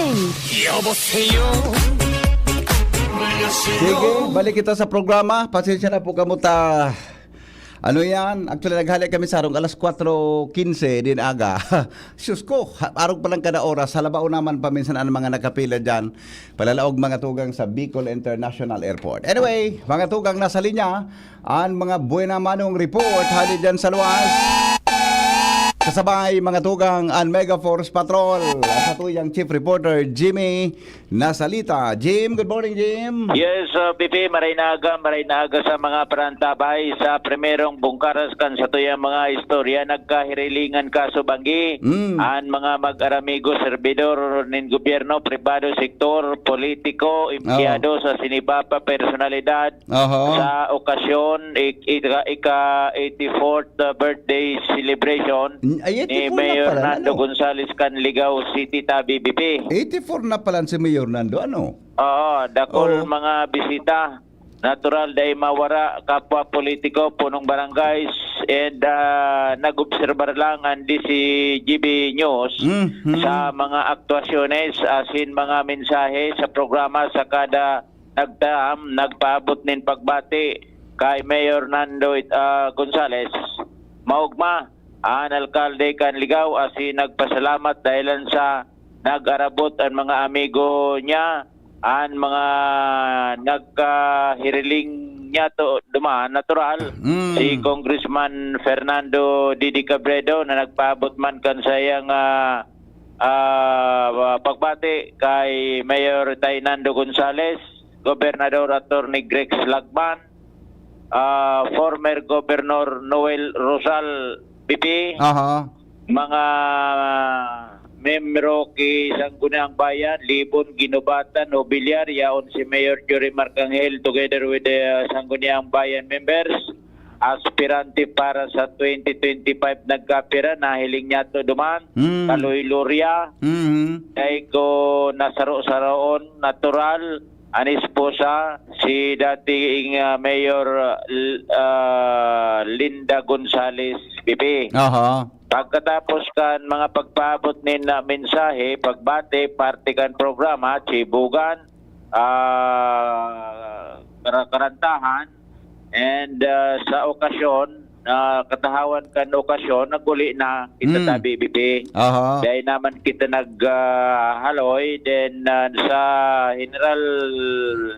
morning! Sige, balik kita sa programa. Pasensya na po kamuta. Ano yan? Actually, naghali kami sa arong alas 4:15 din aga. Sus ko, arong pa lang kada oras. Halabao naman paminsan ang mga nakapila dyan. Palalaog mga tugang sa Bicol International Airport. Anyway, mga tugang nasa linya, ang mga buena manong report hali dyan sa luwas. Kasabay mga tugang ang Mega Force Patrol sa tuyang Chief Reporter Jimmy Nasalita. Jim, good morning Jim. Yes, Pipi, maray na aga sa mga parantabay sa primerong bungkaras kan sa tuyang mga istorya nagkahirilingan kaso banggi ang mga mag-aramigo servidor ng gobyerno, pribado sektor, politiko, empleyado sa sinibapa personalidad sa okasyon ika-84th birthday celebration ni Mayor Nando Gonzales Canligao City, Tabi, BP. 84 na pala si Mayor Nando, ano? Oo, dakol mga bisita. Natural dahil mawara kapwa politiko, punong barangays, and nag-obserbar lang andi si GB News sa mga aktuasyones, asin mga mensahe sa programa sa kada nagpaabot nin pagbati kay Mayor Nando Gonzales. Maugma, ang alkalde Canligao asin nagpasalamat dahilan sa nag-arabot ang mga amigo niya, ang mga nagkahiriling niya to dumaan natural. Si Congressman Fernando Didi Cabredo na nagpaabot man kan sayang pagbati kay Mayor Nando Gonzales, Gobernador Attorney Grex Lagman, former Governor Noel Rosal BP, mga membro ki Sangguniang Bayan, Libon, Ginubatan, Nobiliar, yaon si Mayor Jory Marcangel together with the Sangguniang Bayan members, aspirante para sa 2025 nagkapira, nahiling niya to duman, Kaloy Luria, ay ko nasaro-saroon, natural, anis po si dating Mayor Linda Gonzales BP. Pagkatapos kan mga pagpaabot nin na mensahe, pagbate, parte kan programa, chibugan, karantahan, and sa okasyon, katahawan kan okasyon, naguli na kita Tabi BP. Dahil naman kita naghaloy, then sa general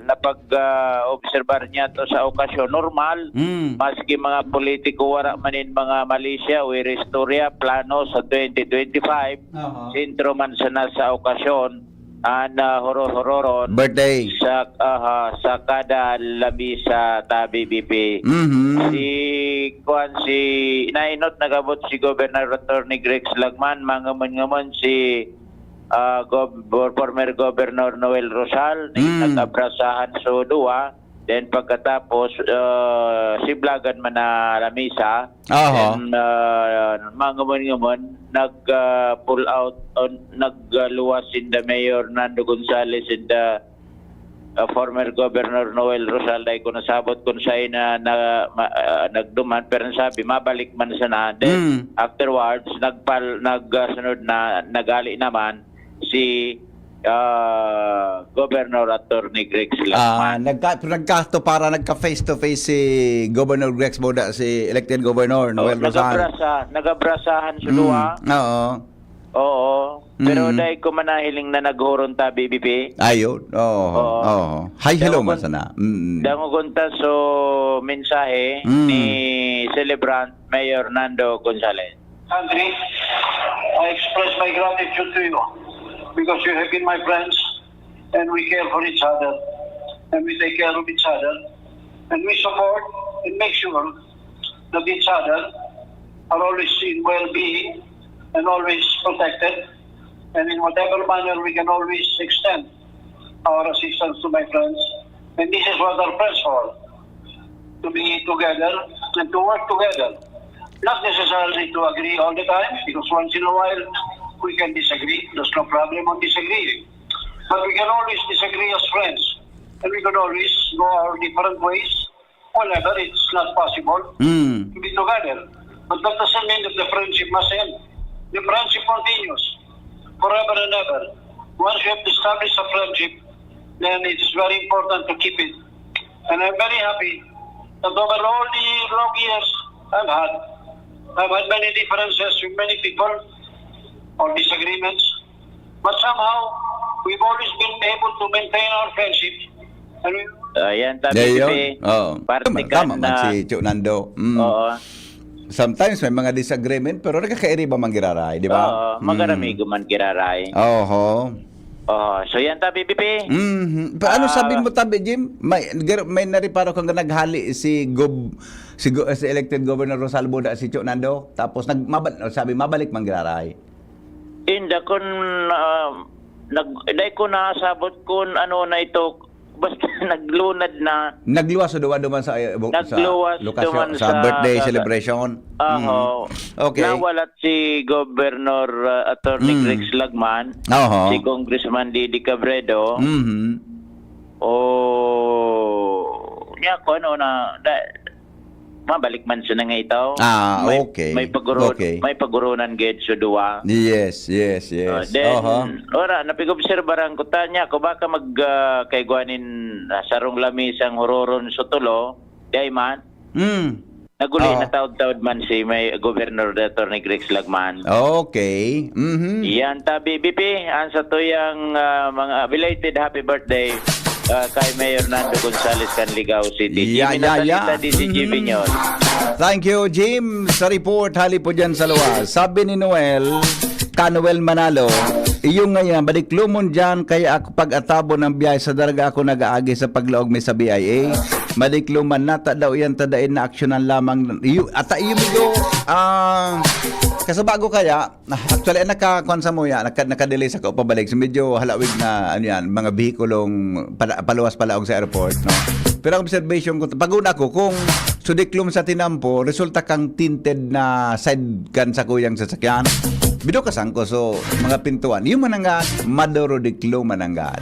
na pag-obserbar niya to sa okasyon, normal, maski mga politiko wara manin mga Malaysia o Historia, plano sa 2025, sentro man sa nasa okasyon, ang horor-hororon birthday sa kada labi sa Tabi BP. Si nainot nagabot si Governor Attorney Grex Lagman, mangamon si former Governor Noel Rosal, nag-abrasahan so duwa. Then pagkatapos si Blagan man na lamisa, then mangamon nag-pull out on nagluwas in the Mayor Nando Gonzales and the former Governor Noel Rosal, dahil kung nasabot kung sa'yo na nagduman, pero sabi mabalik man sana. Then afterwards nagsunod na nagali naman si Governor Attorney Grex Lagman. Nagkasto para nagka-face to face si Governor Grex Boda, si elected Governor Noel Rosal. Nagabrasahan sa duwa. Oo. Pero dahil ko manahiling na naghoron ta BBP. Ayun. Oo. Hi, hello man sana. Dangugunta so mensahe ni celebrant Mayor Nando Gonzales. Country, I express my gratitude to you because you have been my friends and we care for each other and we take care of each other and we support and make sure that each other are always in well-being and always protected, and in whatever manner we can always extend our assistance to my friends. And this is what our friends for, to be together and to work together. Not necessarily to agree all the time, because once in a while we can disagree. There's no problem on disagreeing. But we can always disagree as friends, and we can always go our different ways whenever it's not possible to be together. But that doesn't mean that the friendship must end. The friendship continues forever and ever. once you have established a friendship, then it is very important to keep it. And I'm very happy that over all the long years I've had many differences with many people or disagreements, but somehow we've always been able to maintain our friendship. And we, Ayan, tabi There Bibi. yun. Oo. Parte ka Tama man na. si Chu Nando. Oo. Sometimes may mga disagreement pero nagkakairi ba manggiraray, di ba? Oo, magarami guman kiraray. Oho. Oo, so yan tabi Bibi. Paano sabi mo tabi, Jim? May nariparo kang naghali si elected Governor Rosalbo da si Chu Nando tapos sabi mabalik manggiraray. Inda kun dai ko nasabot kun ano na ito basta naglunad na Nagluwas o duman sa Nagluwas lokasyon duman sa sa- birthday sa- celebration. Aho. Okay. Nawalat si Governor Attorney Rex Lagman, Oho. si Congressman Didi Cabredo. Niya ko ano na mabalik man siya na nga ito. Okay. May paguro Okay. may pagurunan gid sa duwa. Yes. Then, Oho. ora, napig-obserbaran ko tanya ko baka kaiguanin sarong lamis ang hororon sa tulo, di man. Naguli Oo. na taod-taod man si may Governor Attorney Rex Lagman. Okay. Yan tabi BP, ang sa tuyang mga belated happy birthday kay Mayor Nando Gonzales Canligao City. Yeah. Di si Jimmy Nyon. Thank you, Jim. Sa report, hali po dyan sa luwas. Sabi ni Canuel Manalo, iyong ngayon, baliklumon dyan, kaya ako pag-atabo ng biyahe sa daraga ako nag-aagi sa paglaog may sa BIA. Malikluman na, daw yan tadain na aksyonan lamang. Ata iyo bigo, kasabago kaya, actually, nakakuan sa mo yan, nakadelay sa ko pabalik. So medyo halawig na, ano yan, mga bihikulong paluwas palaog sa airport, no? Pero ang observation ko, paguna ko, kung sudiklum sa tinampo, resulta kang tinted na side kan sa kuyang sasakyan. Bido ka sangko, so mga pintuan. Yung mananggan, maduro diklo mananggan.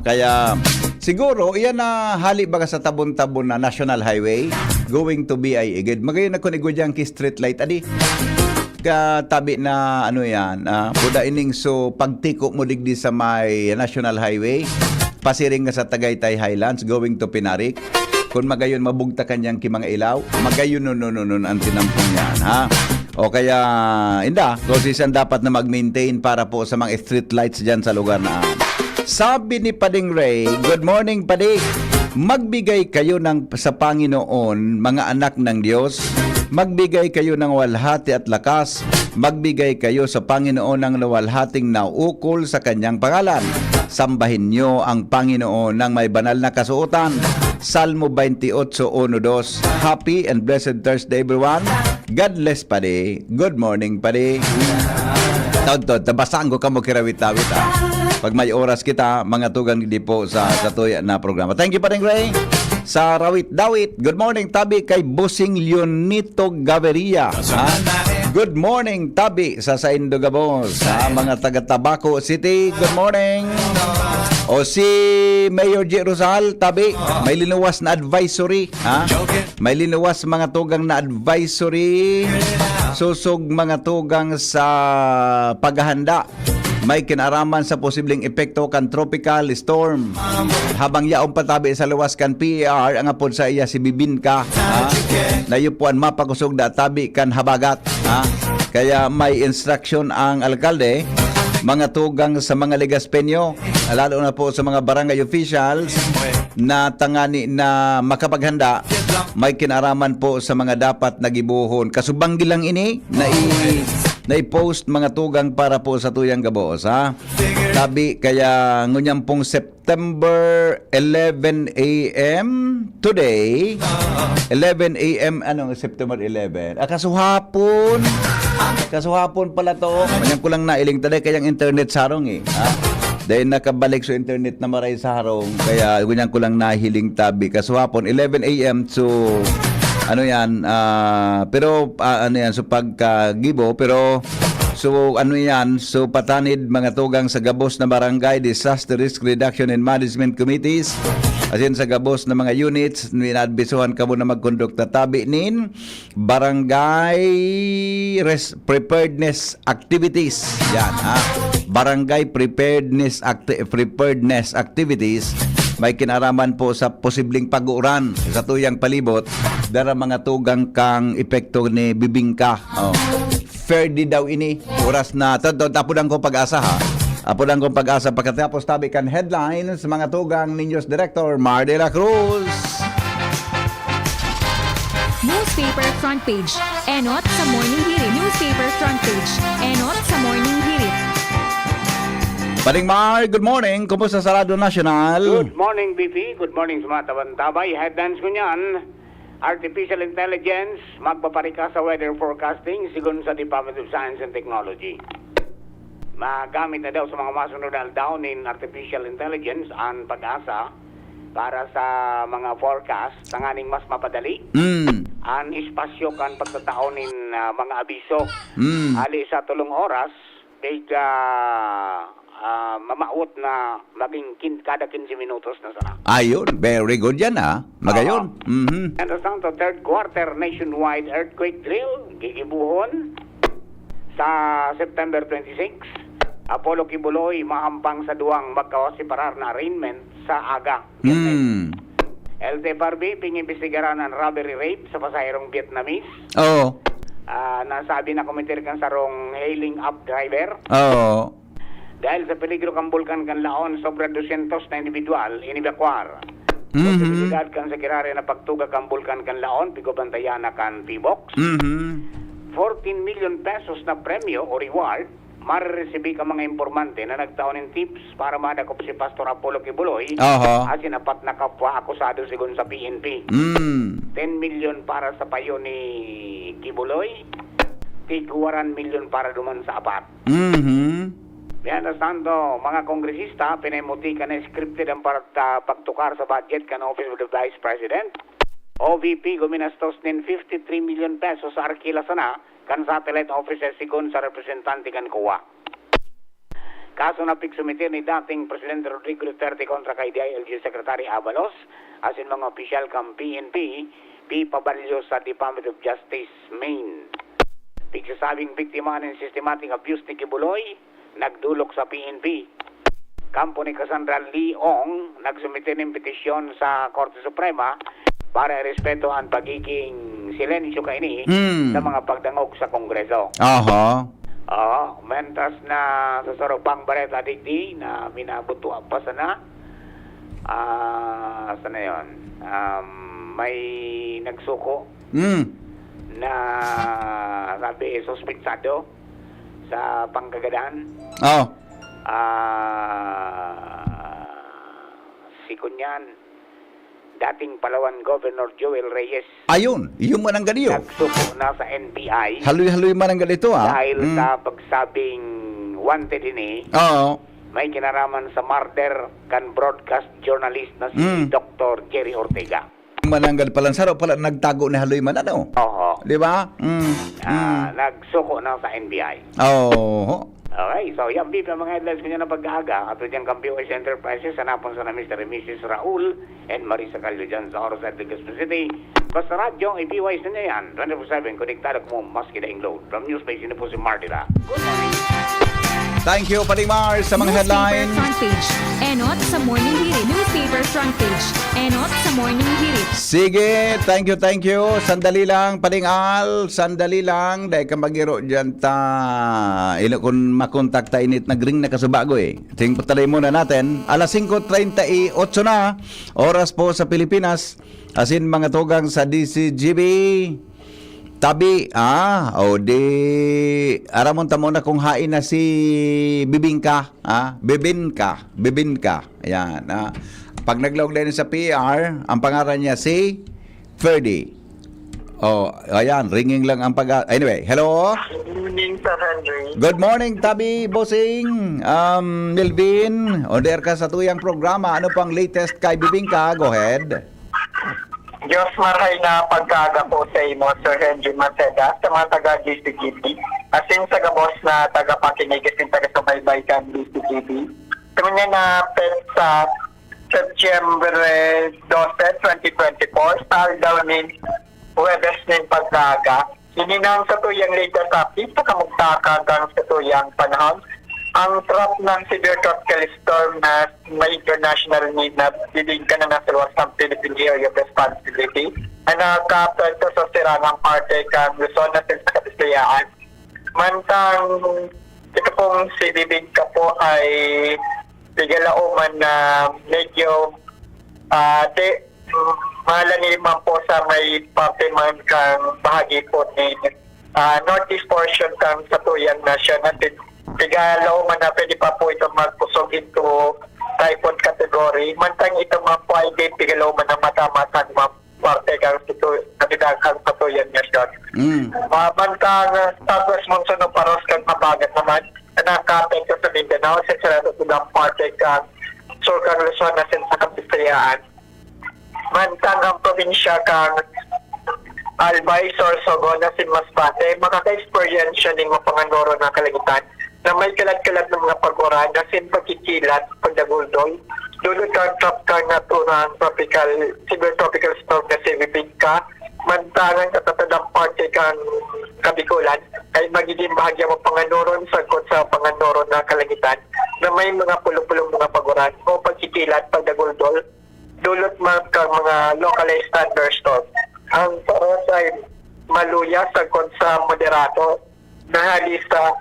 Kaya siguro, iyan na hali baga sa tabon-tabon na National Highway going to BIA. Magayon na kung igudyang ki street light. Adi, katabi na ano yan, puda ining so pagtiko mo digdi sa may National Highway, pasiring nga sa Tagaytay Highlands going to Pinarik. Kung magayon mabugta kanyang ki mga ilaw, magayon nun ang tinampong yan, ha? O kaya, konsisyan dapat na mag-maintain para po sa mga street lights dyan sa lugar na. Sabi ni Pading Ray, good morning Pading, magbigay kayo sa Panginoon, mga anak ng Diyos, magbigay kayo ng walhati at lakas, magbigay kayo sa Panginoon ng walhating nauukol sa kanyang pangalan. Sambahin nyo ang Panginoon ng may banal na kasuotan. Salmo 28:1-2. Happy and blessed Thursday everyone. God bless Pade. Good morning Pade. Taod-taod, tabasaan ko ka mo kirawit-tawit Pag may oras kita, mga tugang di po sa tuya na programa. Thank you Padeng Ray. Sa Rawit-Dawit, good morning Tabi kay Busing Leonito Gaviria. Good morning Tabi sa Saindo Gabos. Mga taga-Tabaco City, good morning. O si Mayor J. Rosal, Tabi, may linuwas na advisory. May linuwas mga tugang na advisory. Susog mga tugang sa paghahanda. May kinaraman sa posibleng epekto kan tropical storm. Habang yaong patabi sa luwas kan PER, ang apod sa iya si Bibinka. Nayupuan mapakusog da tabi kan habagat. Kaya may instruction ang alkalde, mga tugang sa mga Legaspenyo, lalo na po sa mga barangay officials na tangani na makapaghanda, may kinaraman po sa mga dapat nagibuhon. Kasubanggi lang ini na i-post mga tugang para po sa tuyang gabos, Tabi, kaya ngunyang pong September 11 a.m. today, 11 a.m. September 11? Kasuhapon pala to. Manyan ko lang nailing taday kayang internet sarong Dahil nakabalik sa internet na maray sa harong, kaya ganyan ko lang nahiling Tabi. Kasuhapon, 11 a.m. to so pagkagibo, pero so patanid mga tugang sa gabos na barangay disaster risk reduction and management committees, asin sa gabos na mga units, ninadbisuhan ka mo na magkondukta Tabi nin barangay preparedness activities yan, barangay preparedness activities may kinaraman po sa posibleng pag-uuran sa tuyang palibot dara mga tugang kang epekto ni bibingka. Fair di daw ini oras na tapodang ko pag-asa ha. Apodang kong pag-asa pagkatapos tabi kan headlines mga tugang ni News Director Mar de la Cruz. Newspaper front page. Enot sa morning hirit. Newspaper front page. Enot sa morning hirit. Paring Mar, good morning. Kumusta sa Radyo National? Good morning, BP. Good morning sa mga tabay. Headlines ko niyan. Artificial Intelligence, magpaparika sa weather forecasting sigon sa Department of Science and Technology. Magamit na daw sa mga masunod na aldaw in Artificial Intelligence ang pag-asa para sa mga forecast tanganing mas mapadali. Ang espasyo kan pagtatao nin mga abiso. Ali sa 3 oras, kaya mamaot na maging kada 15 minutos na sana. Ayun, very good yan ha. Magayon. And asang to third quarter nationwide earthquake drill, gigibuhon sa September 26. Apollo Kibuloy mahampang sa duwang magkawasiparar na arraignment sa aga. LTFRB pingimbestigaran ang robbery rape sa pasahirong Vietnamese. Oo. Nasabi na komitir kan sarong hailing up driver. Oo. Dahil sa peligro kang bulkan kan laon, sobra 200 na individual inibakwar. Posibilidad kan sa kirari na pagtuga kang bulkan kan laon, pigobantayan na kan P-Box. 14 million pesos na premyo o reward mariresibi ka mga informante na nagtaon ng tips para madakop si Pastor Apollo Kibuloy at sinapat na kapwa akusado sigon sa PNP. 10 million para sa payo ni Kibuloy, 1 million para duman sa apat. Yan santo, mga kongresista, pinamuti ka na scripted ang pagtukar sa budget kan Office of the Vice President. OVP guminastos din 53 million pesos sa Arkila-sana kan satellite officer sigon sa representante kan COA. Kaso na pigsumitir ni dating Presidente Rodrigo Duterte kontra kay DILG Secretary Abalos asin mga opisyal kang PNP pabalyo sa Department of Justice Maine. Pigsasabing biktima ng systematic abuse ni Kibuloy nagdulok sa PNP. Kampo ni Cassandra Leong nagsumitir ng petisyon sa Korte Suprema para respeto ang pagiging silensyo kaini sa mga pagdangog sa Kongreso. Mentas na sa Sorobang Bareta Digdi na minabutuan pa sana. Sana yun? May nagsuko na sabi suspitsado sa pangkagadan. Si Kunyan, dating Palawan Governor Joel Reyes. Ayun, yung mananggal yun. Nagsuko na sa NBI. Haloy-haloy mananggal ito Dahil sa pagsabing wanted ini, may kinaraman sa murder kan broadcast journalist na si Dr. Jerry Ortega. Mananggal pala pala nagtago ni haloy man ano? Di ba? Nagsuko na sa NBI. Okay, so yan beep ang mga headlines ko niya na pag-aaga at dyan kang POS Enterprises hanapon sa na Mr. and Mrs. Raul and Marisa Calio dyan sa Oros at Legazpi City. Basta radyo, i-POS na niya yan 24/7, konektado ko mo maski daing load. From Newspace, yun po si Martira. Good morning. Thank you, Paring Mar, sa mga headlines. Newspaper front page. Enot sa morning hirit. Newspaper front page. Enot sa morning hirit. Sige, thank you. Sandali lang, Paring Al, sandali lang. Dahil ka magiro dyan ilo kung makontakta init nagring na kasubago eh. Ting patalay muna natin. Alas 5:38 na, oras po sa Pilipinas. Asin mga tugang sa DCGB. Tabi, aramon tamo na kung hain na si Bibingka, Bibinka, ayan, pag nag-log din sa PR, ang pangalan niya si Ferdy. Ayan, ringing lang ang anyway, hello? Good morning, Sir Henry. Good morning, Tabi, bossing, Melvin, order ka sa tuyang programa, ano pang latest kay Bibingka, go ahead. Diyos maray na pagkaga po sa imo, Sir Henry Maceda, sa mga taga-DCGB. Asin sa gabos na taga-pakinig, asin taga-subaybay ka DCGB. Tumanya na sa September 12, 2024, start daw ni Webes ng pagkaga. Sininang sa tuyang latest update, pakamugtakagang sa tuyang panahon. ang trap ng severe tropical storm na may international need na bibigyan na nasa luwas ng Philippine Area of Responsibility ay nakapwento sa sirangang parte kang Luzon na sa Kabisayaan. Mantang ito pong si Bibingka po ay bigalaoman na medyo malaniman po sa may parte man kang bahagi po ni northeast portion kang Satuyan na siya natin tigalaoman na pwede pa po ito magpusog into typhoon category. Mantang ito mga po ay di tigalaoman na matamatan mga parte kang Satuyan niya siya. Mantang Southwest Monsoon o Paros kang mabagat naman na nakapekto sa Mindanao sa sarado ng parte kang Surkang Luzon na sa Kabisayaan. Mantang ang probinsya kang Albay, Sorsogon na Masbate, makaka-experience siya ng mga panganoro ng kalangitan na may kalat-kalat ng mga pag-uran na pagkikilat, pagdaguldoy, dulot kang tropical na turang severe tropical storm na si Bibingka, mantangan katatadang parte kang Kabikulan, ay magiging bahagya mo panganuron sagkot sa panganuron na kalangitan na may mga pulo-pulong mga pag-uran o pagkikilat, pagdaguldoy, dulot mga localized thunderstorm. Ang paros ay maluya sagkot sa moderato na halisa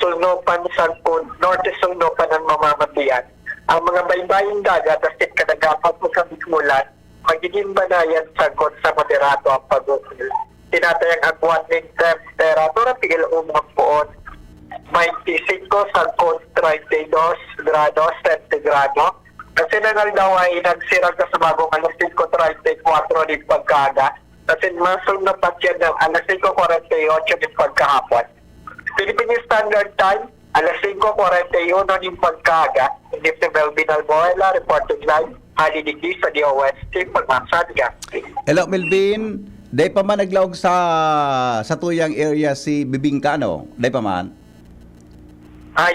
sulnopan sagkot, norte sulnopan ng mamamatian. Ang mga baybaying dagat at kadagapat mo sa bigmulan, magiging banayan sagkot sa moderato ang pag-usil. Tinatayang agwan ng temperatura pigil umang poon 25 sagkot 32 grados centigrado. Kasi nangal daw ay nagsirag ka sa bagong alas 5:34 ng pagkaga. Kasi masong napatyan ng alas 5:48 ng pagkahapon. Philippine Standard Time, alas 5:41 ng pagkaga. Hindi si Melvin Alboela, reporting live, Hali Digdi sa DOST, Pagmasad, Gaspi. Hello, Melvin. Day pa man naglaog sa tuyang area si Bibingka, no? Day pa man?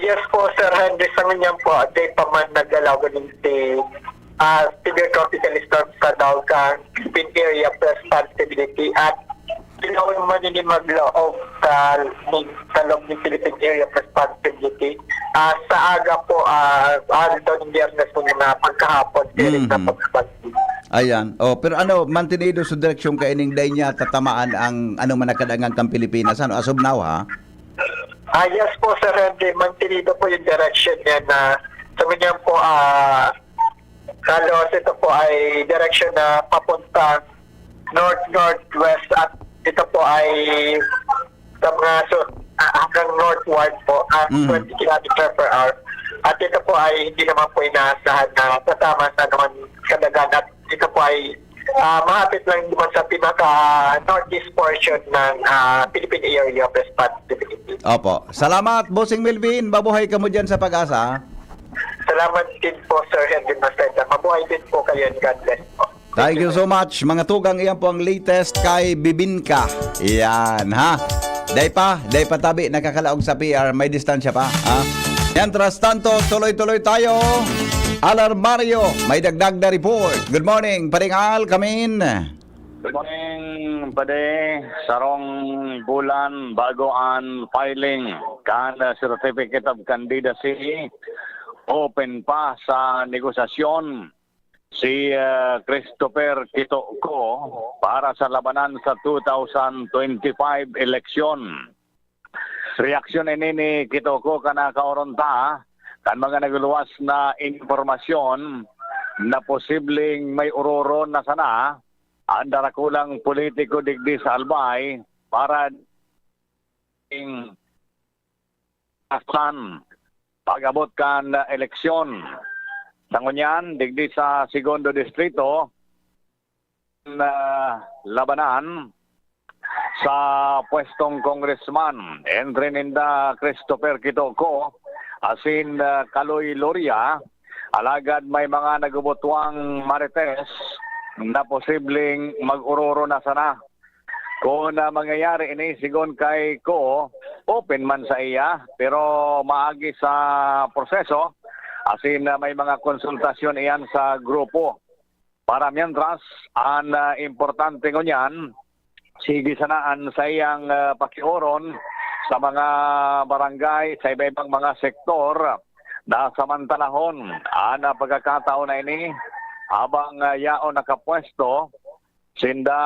Yes po, Sir Henry. Sa ganyan po, day pa man nagalaw ganing si severe tropical storm sa Dalcan, Philippine Area of Responsibility at tinawin man nini maglaog sa loob ng Philippine Area of Responsibility. Sa aga po, daw ng biyernes po na pagkahapon, na pagkabagin. Ayan. Oh, pero mantinido sa direksyon kaining day niya tatamaan ang man nakadangan kang Pilipinas. As of now, ha? Yes po, Sir Henry. Mantinido po yung direction niya na sabi niya po, kalos ito po ay direction na papunta north-northwest at ito po ay sa mga hanggang northward po at 20 km per hour. At ito po ay hindi naman po inaasahan na kasama sa naman kadagan at ito po ay mahapit lang naman sa pinaka-northeast portion ng Philippine Area of Responsibility. Opo. Salamat, Bossing Melvin. Mabuhay ka mo dyan sa Pag-asa. Salamat din po, Sir Henry Maceda. Mabuhay din po kayo. God bless po. Thank you so much. Mga tugang, iyan po ang latest kay Bibingka. Iyan, ha? Day pa tabi, nakakalaog sa PR. May distansya pa, ha? Mientras tanto, tuloy-tuloy tayo. Alarmario, may dagdag na report. Good morning, Paringal, kamin. Good morning, Pade. Sarong bulan bagoan filing kan Certificate of Candidacy. Open pa sa negosasyon si Christopher Kitoko para sa labanan sa 2025 eleksyon. Reaksyon ini ni Kitoko kana kauronta kan mga nagluwas na informasyon na posibleng may uroron na sana ang darakulang politiko digdi sa Albay para asan pag-abot kan eleksyon. Sa ngunyan, digdi sa Segundo Distrito na labanan sa pwestong congressman entry ninda Christopher Kitoko asin Kaloy Loria, alagad may mga nagubotwang marites na posibleng mag-uroro na sana. Kung mangyayari ini sigon kay Ko, open man sa iya, pero maagi sa proseso, asin may mga konsultasyon iyan sa grupo. Para mientras, ang importante ngunyan, sige sanaan sa iyang pakioron sa mga barangay, sa iba-ibang mga sektor na samantalahon ana pagkakataon na ini habang yaon nakapwesto sinda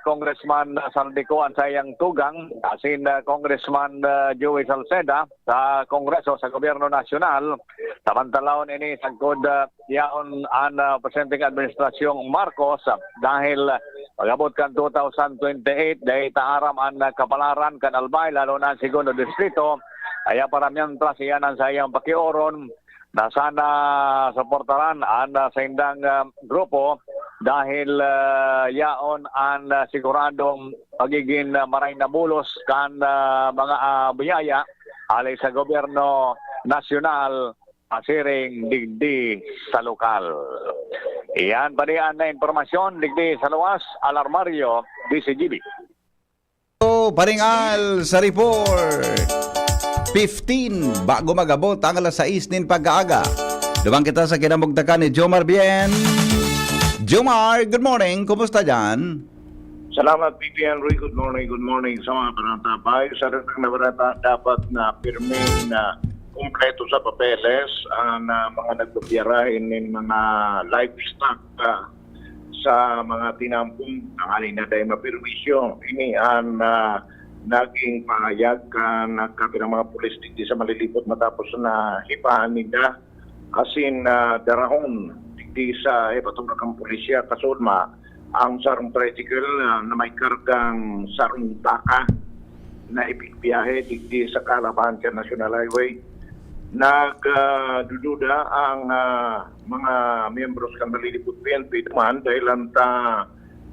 Congressman Saldico ang sayang tugang asin Congressman Joey Salceda sa Kongreso sa Gobyerno Nasyonal samantalahon ini sagkod yaon ang Presiding Administrasyong Marcos dahil pagabot kan 2028 dahil taaram ang kapalaran kan Albay lalo na ang segundo distrito kaya paramihan tras iyan ang sayang pakioron na sana suportaran ang sa indang grupo dahil yaon ang siguradong pagiging maray na bulos kan mga biyaya alay sa gobyerno nasyonal asiring digdi sa lokal. Iyan pa diyan na informasyon digdi sa luwas, Alarmario, DCGB. Paringal sa report. 15 bago magabot ang alas 6 nin pag-aaga. Dumang kita sa kinamugtakan ni Jomar Bien. Jomar, good morning. Kumusta dyan? Salamat, Pipi Henry. Good morning sa mga panantabay. Sa rin na barata, dapat na pirme na kumpleto sa papeles na mga nagpapirahin ng mga livestock sa mga tinampong tangali na dahil mapirmisyo. Ini ang naging pahayag ng kapirang mga pulis digdi sa malilipot matapos na hipahan nila asin darahon digdi sa patungkang pulisya kasulma ang sarong tricycle na may kargang sarong taka na ipigbiyahe digdi sa Calabahan National Highway. Nagdududa ang mga miyembros ng malilipot PNP naman dahil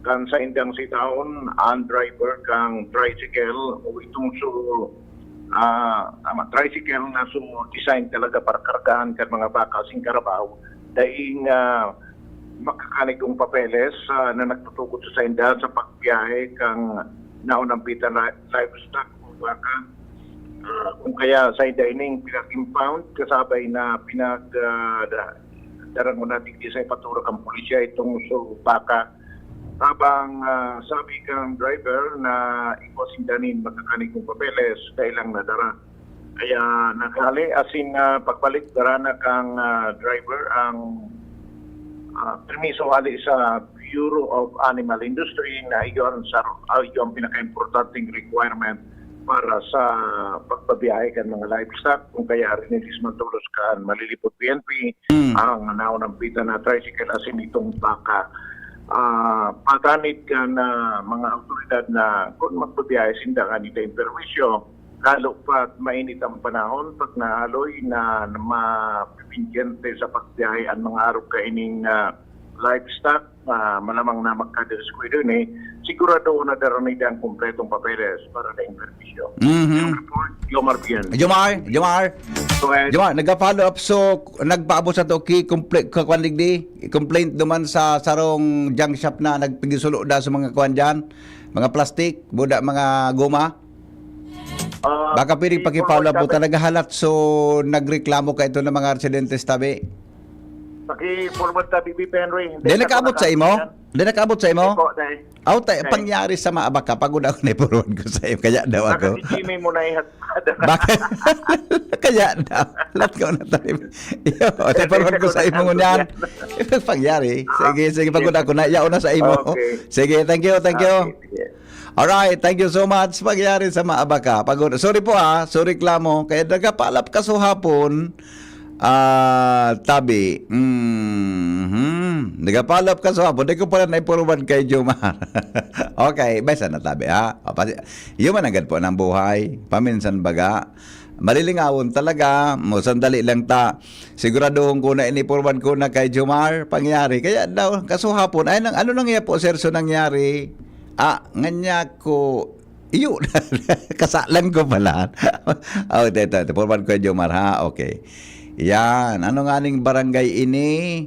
kan sa indang sitaon ang driver kang tricycle o itong tricycle na design talaga para kargahan kan mga baka sing karabaw dahil makakanig kong papeles na nagtutukot sa inda sa pagbiyahe kang naunampitan livestock o baka kung kaya sa dining pinag-impound kasabay na darang mo natin sa ipatura kang pulisya itong baka habang sabi kang driver na ikosindanin makakanig kong papeles dahil lang nadara. Kaya nakali asin pagbalik dara na kang driver ang permiso ali sa Bureau of Animal Industry na iyon ang pinaka-importanting requirement para sa pagbabiyahe kan mga livestock kung kaya rinilis magtulos kan malilipot PNP ang naunampitan na tricycle asin itong baka. Patanit ka na mga autoridad na kung magbabiyahe sindangan nila yung perwisyo, lalo pat mainit ang panahon pag naaloy na mapipinsyente sa pagbiyahe ang mga araw kaining livestock, malamang na magkadiskwento ni sigurado na daranay ang kompletong papeles para na yung perwisyo. Report, Jomar Bien. Jomar, nag-follow up so nagpaabot sa to complaint duman sa sarong junk shop na nagpigisulo da sa mga kuan dyan, mga plastic, buda mga goma. Baka pwedeng paki-follow up po talaga halat so nagreklamo ka ito ng mga residentes tabi. Paki-forward ta Bibi Henry. Di nakaabot sa imo? Pangyari sa maabaka pagod ako na i-forward ko sa iyo kaya daw ako. Nakasi-Jimmy mo na Bakit? Kaya daw. Lahat ko na tayo. I-forward ko sa imo ngunyan. Pangyari. Sige, pagod ako na. Iyaw na sa imo. Okay. Sige, thank you. Alright, thank you so much. Pangyari sa maabaka. Pagod. Sorry po sorry reklamo. Kaya nagapalap ka so hapon. Tabi. Nagapalap ka so hapon. Hindi ko pala na-forward kay Jomar. Okay, besa na tabi Yung managad po ng buhay. Paminsan baga. Malilingawon talaga. Mo sandali lang ta. Siguraduhin ko na ini-forward ko na kay Jomar. Pangyari. Kaya daw, kasuhapon. Ay, ano nangyari po, sir? So nangyari? Nganya ko. Iyo. Kasalan ko pala. Ito. Forward ko kay Jomar, Okay. Yan. Ano nga ning barangay ini?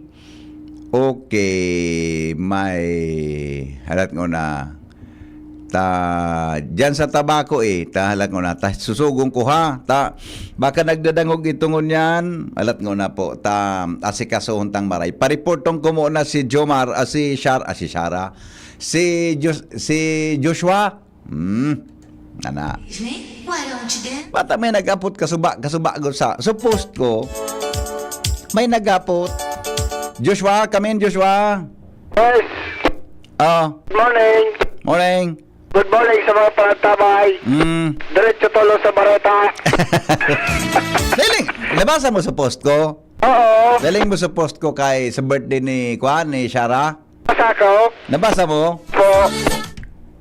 Okay. May halat ko na. Diyan sa tabako halat ko na. Susugong ko baka nagdadangog itungon yan. Halat ko na po. Asikasuhon tang maray. Pariportong ko muna si Jomar, si Shara. Si Joshua. Nana. Why don't Bata may nagapot kasuba ko sa post ko. May nagapot. Joshua, come in Joshua. Yes. Oh, Good morning. morning. Good morning sa mga panatabay. Diretso tulo sa Bareta. Daling, nabasa mo sa post ko? Oo. Daling mo sa post ko kay sa birthday ni Shara? Basta ko. Nabasa mo? Po.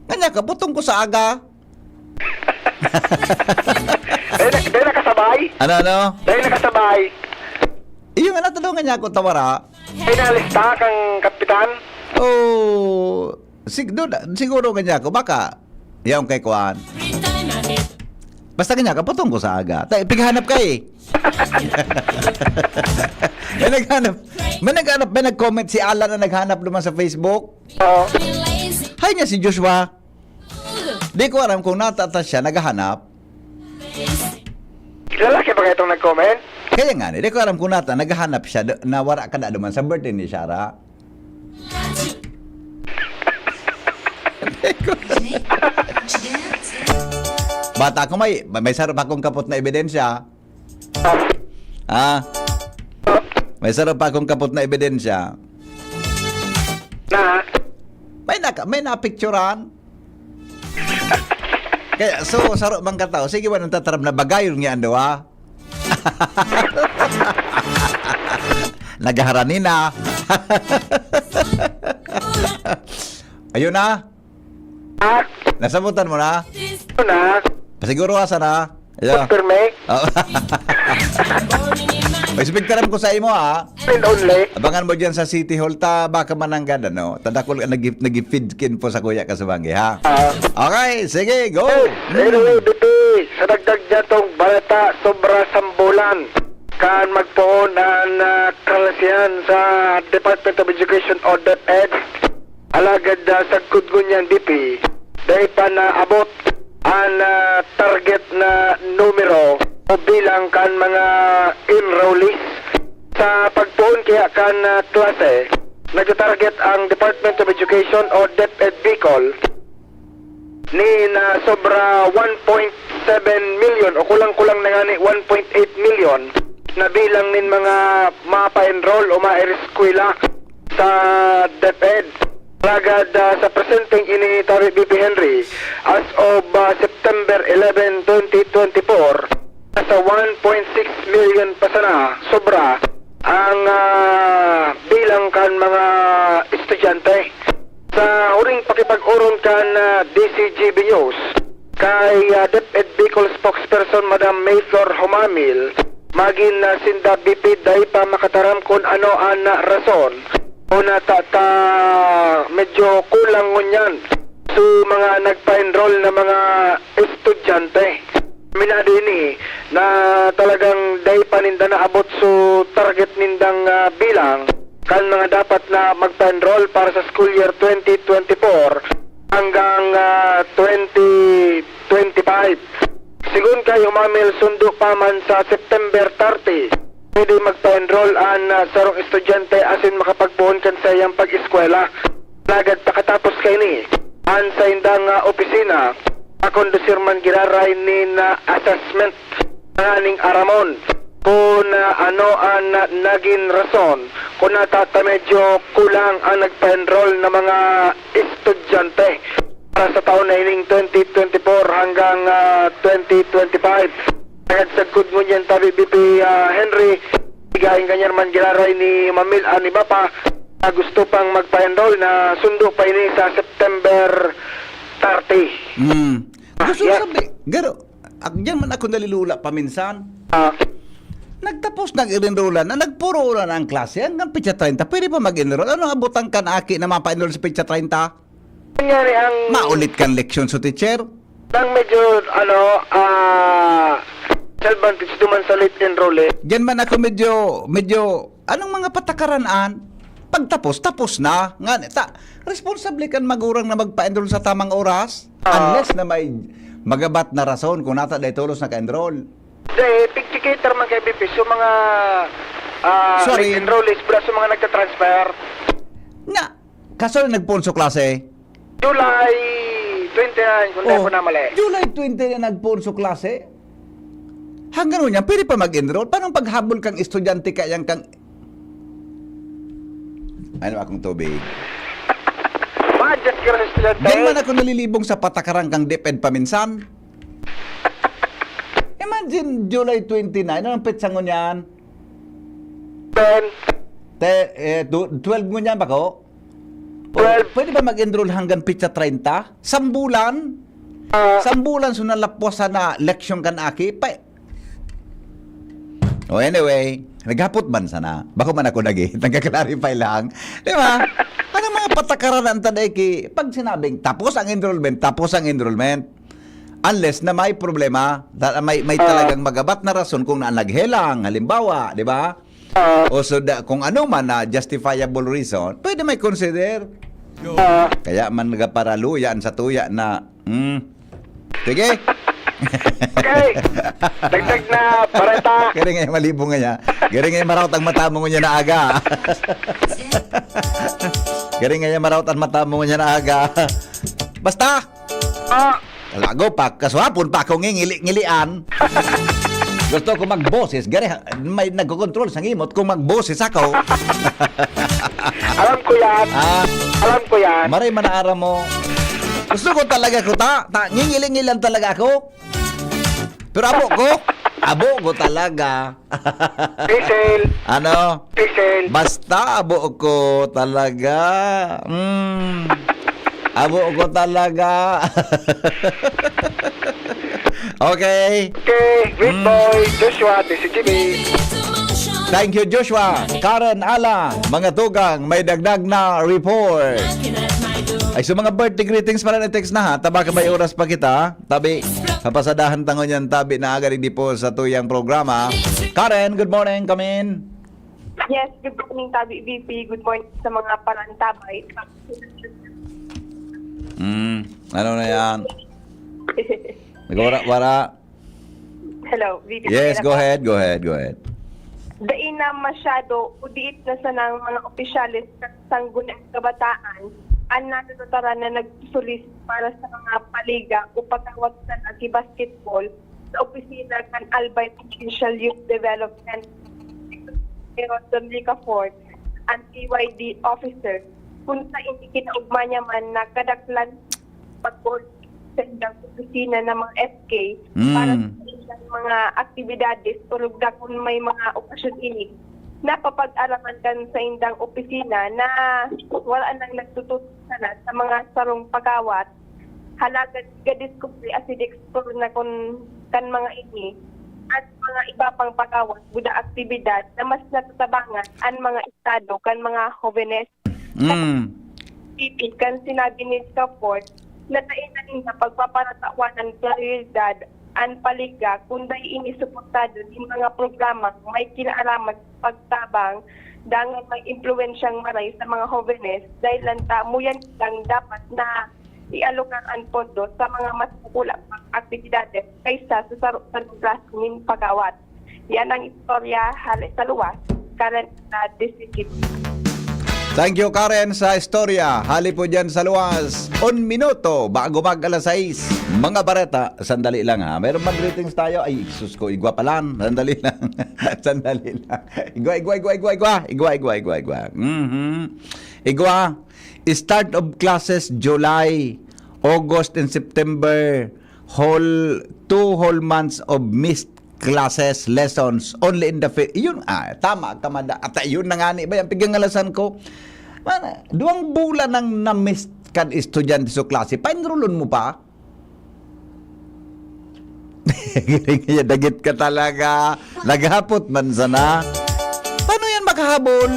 Kanya ka, putong ko sa aga. Dahil nakasabay. Ano? Dahil nakasabay. Iyo nga natanungan niya ako tawara. Pinalista kang kapitan. Oh, siguro kanya ko baka yaong kay Kuan. Basta kanya ka putong ko sa aga. Pighanap ka eh. may nag-comment si Alan na naghanap naman sa Facebook. Oo. Hay niya si Joshua. Di ko alam kung natatas siya naghahanap. Lalaki ba kayo itong nag-comment? Kaya nga, di ko alam kung naghahanap siya na wala ka na naman sa birthday ni Shara. Bata ko may sarap akong kapot na ebidensya. May sarap akong kapot na ebidensya. Na? May napicturan. Kaya, sarap mang katao. Sige ba nang tatarap na bagayon nga ando, ha? Nagharani na. Ayun na. Nasabutan mo na. Ito na. Pasiguro asa na. Ayun. Confirme. Oh. May subigtaran ko sa imo, ha. And only. Abangan mo dyan sa City Hall. Baka mananggad, ano. Tada ko nag-feed kin po sa kuya Kasabanggi, ha. Okay, sige, go. Anyway, Bibi, sa dagdag niya itong balita, sobra sambulan. Kan magpoon ang kalasihan sa Department of Education o DepEd. Alagad sa kudgunyan, Bibi. Dahil pa na abot ang target na numero o bilang kan mga enrollees sa pagpuon kaya kan klase. Nagtarget ang Department of Education o DepEd Bicol ni na sobra 1.7 million o kulang-kulang na nga ni 1.8 million na bilang nin mga mapa-enroll o ma-eskwela sa DepEd. Lagad sa presenting ini Tari BP Henry as of September 11, 2024 nasa 1.6 million pa sana sobra ang bilang kan mga estudyante. Sa huring pakipag-uron kan DCGB News kay DepEd Bicol spokesperson Madam Mayflor Humamil magin sinda BP dahi pa makataram kung ano ang rason o natata medyo kulang ngunyan so mga nagpa-enroll na mga estudyante. Minadini na talagang dahi pa ninda na abot so target nindang bilang kan mga dapat na magpa-enroll para sa school year 2024 hanggang 2025. Sigun kayo mamil sundo pa man sa September 30 pwede magpa-enroll ang sarong estudyante asin makapagpuhon kan sa iyang pag-eskwela. Lagad pakatapos kay ni an sa indang opisina akondusir man giraray ni na assessment ng aramon kung ano ang naging rason kung natata medyo kulang ang nagpa-enroll na mga estudyante para sa taon na ining 2024 hanggang 2025. Nagsagkod mo niyan tabi BP Henry higahin ganyan man giraray ni Mamil ni Bapa na gusto pang magpa-enroll na sundo pa ini sa September 30. Gusto sabi, garo, diyan man ako nalilula paminsan. Nagtapos nag-enrollan na nagpuro na ang klase hanggang pitsa 30. Pwede ba mag-enroll? Ano abutan kan aki na mapa-enroll sa pitsa 30? Nangyari ang Maulit kan leksyon sa teacher? nang medyo advantage duman sa late enroll eh. Diyan man ako medyo anong mga patakaranaan? Pagtapos, tapos na. Responsable kan magurang na magpa-enroll sa tamang oras unless na may magabat na rason kung nata day tulos naka-enroll. Picticator man kay BP so mga Sorry. late enrollees plus so mga nagta-transfer. Nga, kaso nagpunso klase? July 29 kung tayo po na mali. July 20 na nagpunso klase? Hanggang niya, pwede pa mag-enroll. Paano paghabol kang estudyante kayang kang... Ano akong tubig? Budget ka rin sila, Diyan man ako nalilibong sa patakaran kang DepEd paminsan. Imagine, July 29, anong petsangon yan? 12 mo niyan ba ko? 12. Pwede ba mag-enroll hanggang pitsa 30? Sambulan? Sambulan so nalapwasan na leksyon kan aki? Anyway, naghapot man sana. Bako man ako nagka-clarify lang. Di ba? Anong mga patakaran ang taday ki? Pag sinabing tapos ang enrollment. Unless na may problema, may talagang magabat na rason kung naghelang, halimbawa, di ba? O so kung ano man na justifiable reason, pwede may consider. Kaya man nagaparaluyan sa tuya na, sige. Okay. Dagdag na pareta. Kaya ngayon malibong nga niya. Kaya ngayon marawat ang mata mo niya na aga. Kaya ngayon marawat ang mata mo niya na aga. Basta! Talago pa, kaswapon pa akong ngili-ngilian. Gusto ko mag-boses. Gari, may nagkocontrol sa ngimot kung mag-boses ako. Alam ko yan. Alam ko yan. Maray manaara mo. Gusto ko talaga ko ngingiling-ngilan talaga ako. Pero abo ko talaga. Diesel. Ano? Diesel. Basta abo ko talaga. Abo ko talaga. Okay. Okay. Great boy. Joshua, TCGB. Thank you, Joshua. Karen, Ala, mga tugang, may dagdag na report. Ay, so mga birthday greetings pala na text na ha. Taba ka may oras pa kita. Tabi, kapasadahan tangon yan, tabi na agad hindi po sa tuyang programa. Karen, good morning, come in. Yes, good morning, Tabi VP. Good morning sa mga parantabay. Ano na yan? Nagwara-wara. Hello, VP. Yes, go ahead. Dain na masyado, udiit na sa ng mga opisyalis sa sanggunang kabataan ang natutara na nagsulis para sa mga paliga o pagkawag sa basketball sa opisina ng Albay Provincial Youth Development Dominica Ford ang PYD officer kung sa hindi kinaugma niya man na kadaklan pag-board sa indang opisina ng mga FK para sa ilang mga aktibidades o lugda kung may mga okasyon ini napapag-araman kan sa indang opisina na wala nang nagtututo na sa mga sarong pagawat halaga gadiscovery acidic explore na kun kan mga ini at mga iba pang pagawat buda aktibidad na mas natatabangan ang mga estado kan mga jóvenes. Kan sinabi ni Scaford na tain na pagpaparatawan ng prioridad ang paliga kundi inisuportado ng mga programa may kinalaman sa pagtabang dangan may impluwensyang maray sa mga jóvenes dahil lang muyan lang dapat na ialokan ang pondo sa mga mas kukulang aktibidades kaysa sa sarong klaseng pagawat. Yan ang istorya halos sa luwas, Karen na disikip. Thank you, Karen, sa istorya. Hali po dyan sa luwas. 1 minuto bago mag alas 6. Mga bareta, sandali lang ha. Mayroon man greetings tayo. Ay, sus ko, igwa palan. Sandali lang. Sandali lang. Igwa. Start of classes July, August, and September. 2 whole months of missed classes, lessons, only in the yun, tama, kamada. At yun na nga ni ba, yung pigangalasan ko, man, 2 bulan nang na-miss kan estudyante sa klase, pa-enrollon mo pa? Dagit ka talaga, naghapot man sana. Paano yan makahabol?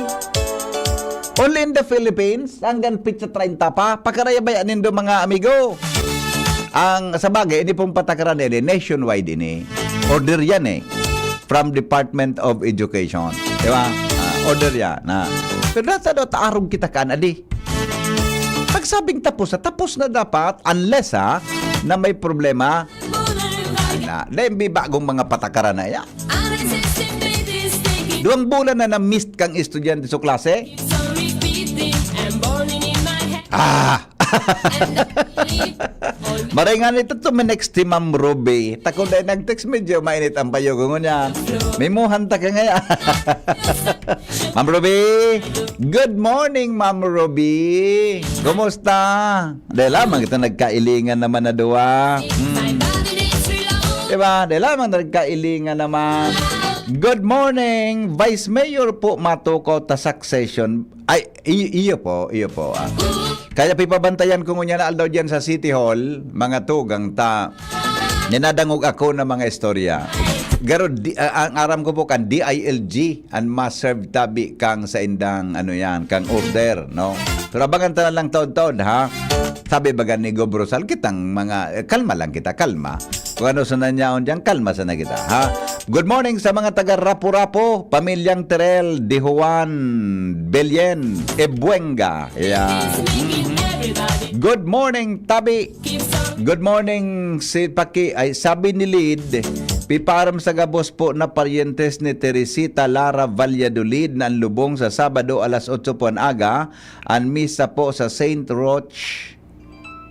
Only in the Philippines, hanggang pizza 30 pa, pakarayabayanin do mga amigo. Ang sa bagay, hindi pong patakaran nationwide ini. Order yan from Department of Education. Di ba? Order yan. Pero nasa daw, taarong kita ka na di. Pag sabing tapos na dapat, unless na may problema, na may bagong mga patakaran na yan. 2 bulan na na-missed kang estudyante sa klase? Maringan ito to next si Ma'am Ruby. Takot na nag-text medyo mainit ang payo ko niya. May muhanta ka ngayon. Ma'am Ruby, good morning Ma'am Ruby. Kumusta? Dahil lamang ito nagkailingan naman na duwa. Diba? Dahil lamang nagkailingan naman. Good morning, Vice Mayor po matukaw ta succession. Ay, iyo po. Kaya pipabantayan ko ngunya na aldaw dyan sa City Hall, mga tugang ta. Ninadangog ako ng mga istorya. Garo, ang aram ko po kan DILG, and must serve tabi kang sa indang, kang order, no? Pero abangan ta na lang taon-taon, ha? Sabi baga ni Gobrosal, kitang mga, kalma lang kita, kalma. Kung ano sa nanyaon dyan, kalma sana kita, ha? Good morning sa mga taga Rapu-Rapu, pamilyang Terrell, Di Juan, Belien, Ebuenga. Yan. Good morning, Tabi. Good morning, si Paki. Ay, sabi ni Lid, piparam sa gabos po na paryentes ni Teresita Lara Valladolid na lubong sa Sabado alas 8 po ang aga, ang misa po sa St. Roch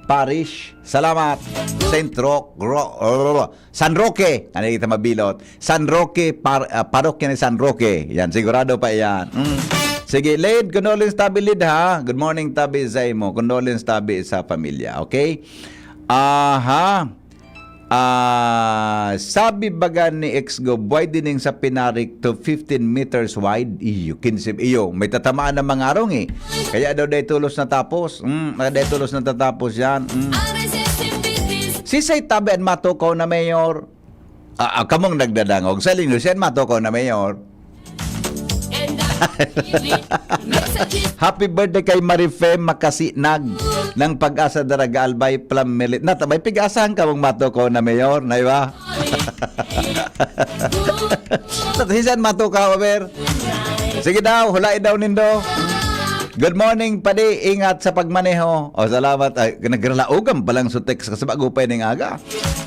Parish. Salamat. San Roque. Ano kita mabilot? San Roque, parokya ni San Roque. Yan, sigurado pa yan. Sige, Lid, condolence tabi Lid, ha? Good morning tabi Zaimo. Condolence tabi sa pamilya, okay? Sabi baga ni ex-go, widening sa Pinarik to 15 meters wide. May tatamaan ng mga arong eh. Kaya daw day tulos na tapos. Day tulos na tatapos yan. Sisay tabi at matukaw na mayor. Kamong nagdadangog. Sa linggo siya matukaw na mayor. Happy birthday kay Marifem Makasinag ng Pag-asa Daraga Albay Plum Milit. May pig-asahan ka mong matukaw na mayor, na iba? Hisan matukaw, Ber. Sige daw, hulay daw nindo. Good morning, Padi. Ingat sa pagmaneho. Salamat. Ay, nagralaugam palang sa text kasi bagupay ng aga.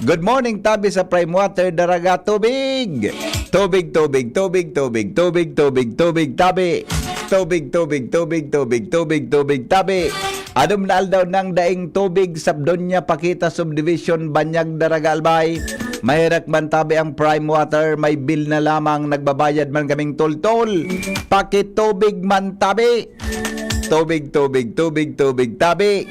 Good morning, Tabi sa Prime Water Daraga. Tubig. Tubig, Tabi. Tubig, Tabi. Adum na aldaw ng daing tubig Sabdonya Pakita Subdivision Banyag Daraga Albay. Mahirak man tabi ang Prime Water, may bill na lamang, nagbabayad man kaming tol-tol. Pakitubig man tabi. Tubig, tabi.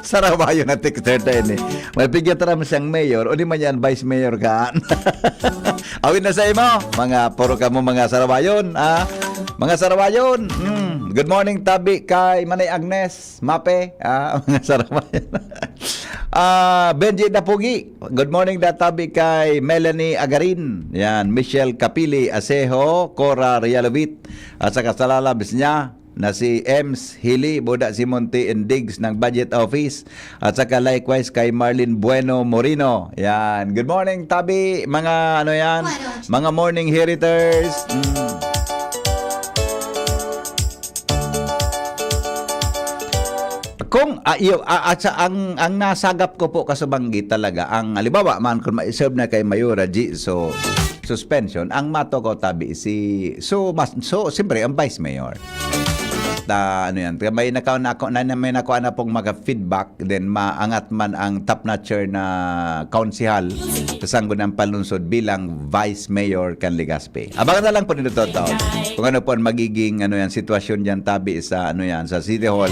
Sarabayo na texter tayo ni. May pigyataram siyang mayor, o di man yan vice mayor ka. Awin na sa imo, mga puro ka mo mga sarabayon, mga sarabayon. Good morning tabi kay Manay Agnes, Mape, mga sarabayon. Benji Dapugi, good morning da tabi kay Melanie Agarin, yan, Michelle Capili Asejo, Cora Rialovit, at sa kasalalabs niya na si Ems Hili, Buda Simonte and Diggs ng Budget Office, at saka likewise kay Marlene Bueno Morino. Yan. Good morning, Tabi, mga mga morning heriters. Kung ang nasagap ko po kasabanggit talaga, ang alibawa man kung ma-serve na kay Mayora G, so suspension, ang mato ko tabi so siyempre ang vice mayor. May nakuha na pong mga feedback, then maangat man ang top notcher na konsihal sa Sangguniang Palunsod bilang Vice Mayor kan Legazpi. Abangan na lang po nito kung ano po ang magiging sitwasyon diyan tabi sa sa City Hall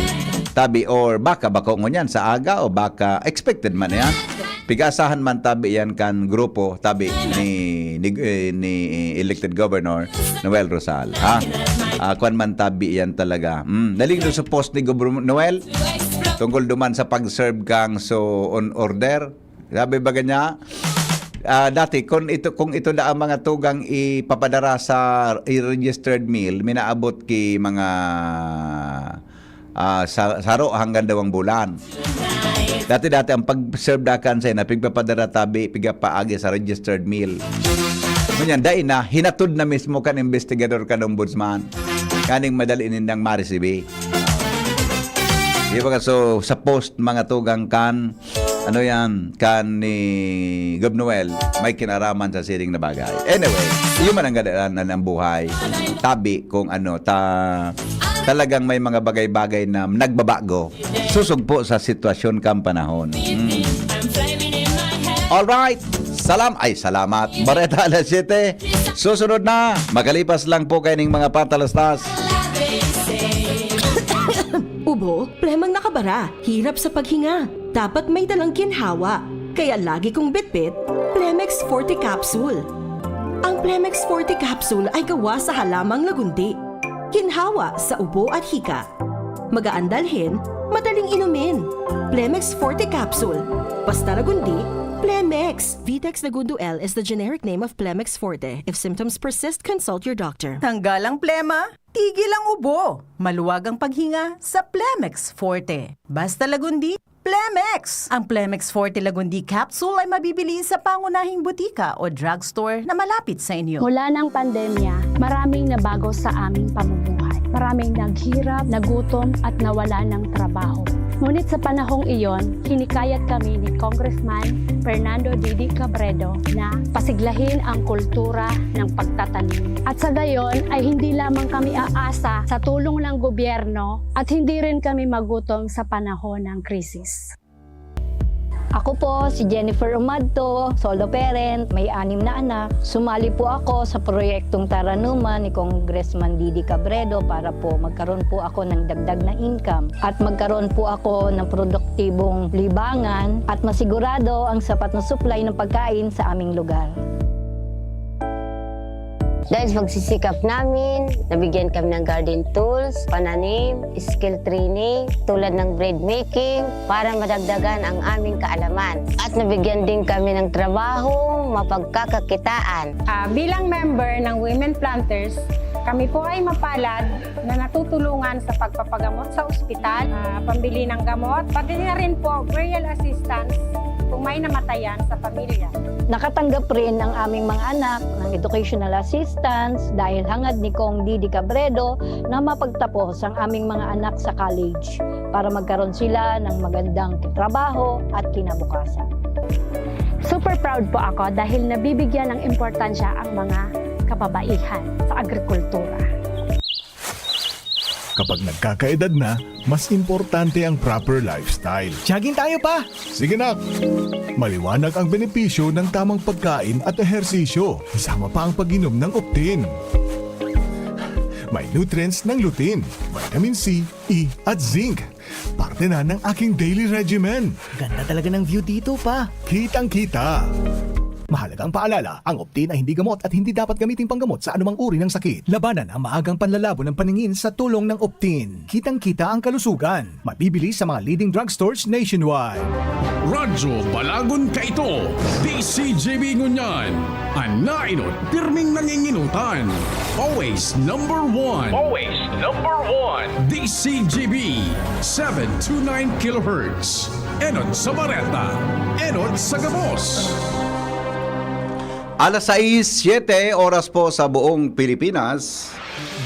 tabi, or baka bako ngunyan sa aga, o baka expected man yan. Pigasahan man tabi yan kan grupo tabi ni elected governor Noel Rosal, kuan man tabi yan talaga. Naligdo sa post ni Governor Noel tungkol duman sa pag-serve kang on order. Sabi ba niya, dati kung ito na ang mga tugang ipapadara sa registered meal, minaabot ki mga saro hanggang 2 bulan. Dati ang pag-serve dakan sa na pigpapadara tabi pigapaagi sa registered meal. Ngunyan dai na hinatod na mismo kan investigador kan ombudsman kaning madali nindang marisibi. Di ba so sa post mga tugang kan ano yan, kan ni Gob Noel, may kinaraman sa siring na bagay. Anyway, yun man ang gadaanan ng buhay. Tabi kung ano, talagang may mga bagay-bagay na nagbabago. Susugpo sa sitwasyon kang panahon. Alright, salamat. Bareta alas 7. Susunod na, magalipas lang po kayo ng mga patalastas. Ubo, plemang nakabara, hirap sa paghinga. Dapat may dalang ginhawa. Kaya lagi kong bitbit, Plemex Forte Capsule. Ang Plemex Forte Capsule ay gawa sa halamang lagundi. Ginhawa sa ubo at hika. Magaan dalhin, madaling inumin. Plemex Forte Capsule. Basta lagundi, Plemex. Vitex Nagundo L is the generic name of Plemex Forte. If symptoms persist, consult your doctor. Tanggal ang plema, tigil ang ubo. Maluwag ang paghinga sa Plemex Forte. Basta lagundi, Plemex. Ang Plemex Forte Lagundi Capsule ay mabibili sa pangunahing butika o drugstore na malapit sa inyo. Mula ng pandemya, maraming nabago sa aming pamumuhay. Maraming naghirap, nagutom at nawala ng trabaho. Ngunit sa panahong iyon, hinikayat kami ni Congressman Fernando Didi Cabredo na pasiglahin ang kultura ng pagtatanim. At sa gayon ay hindi lamang kami aasa sa tulong ng gobyerno at hindi rin kami magutom sa panahon ng krisis. Ako po si Jennifer Umadto, solo parent, may 6 na anak. Sumali po ako sa proyektong Taranuman ni Congressman Didi Cabredo para po magkaroon po ako ng dagdag na income at magkaroon po ako ng produktibong libangan at masigurado ang sapat na supply ng pagkain sa aming lugar. Dahil sa pagsisikap namin, nabigyan kami ng garden tools, pananim, skill training, tulad ng bread making, para madagdagan ang aming kaalaman. At nabigyan din kami ng trabaho, mapagkakakitaan. Bilang member ng Women Planters, kami po ay mapalad na natutulungan sa pagpapagamot sa ospital, pambili ng gamot, pati na rin po burial assistance kung may namatayan sa pamilya. Nakatanggap rin ang aming mga anak ng educational assistance dahil hangad ni Kong Didi Cabredo na mapagtapos ang aming mga anak sa college para magkaroon sila ng magandang trabaho at kinabukasan. Super proud po ako dahil nabibigyan ng importansya ang mga kababaihan sa agrikultura. Kapag nagkakaedad na, mas importante ang proper lifestyle. Jogging tayo pa! Sige na! Maliwanag ang benepisyo ng tamang pagkain at ehersisyo, kasama pa ang pag-inom ng Optin. May nutrients ng lutein, vitamin C, E at zinc. Parte na ng aking daily regimen. Ganda talaga ng view dito pa. Kitang-kita! Mahalagang paalala, ang Optin ay hindi gamot at hindi dapat gamitin panggamot sa anumang uri ng sakit. Labanan ang maagang panlalabo ng paningin sa tulong ng Optin. Kitang-kita ang kalusugan. Mabibili sa mga leading drugstores nationwide. Radyo Balagon Kaito, DCGB Ngunyan, Anainot, pirming nanginginutan. Always number one. Always number one. DCGB, 729 kHz. Enot sa Bareta, Enot sa Gabos. Alas 6:07 oras po sa buong Pilipinas.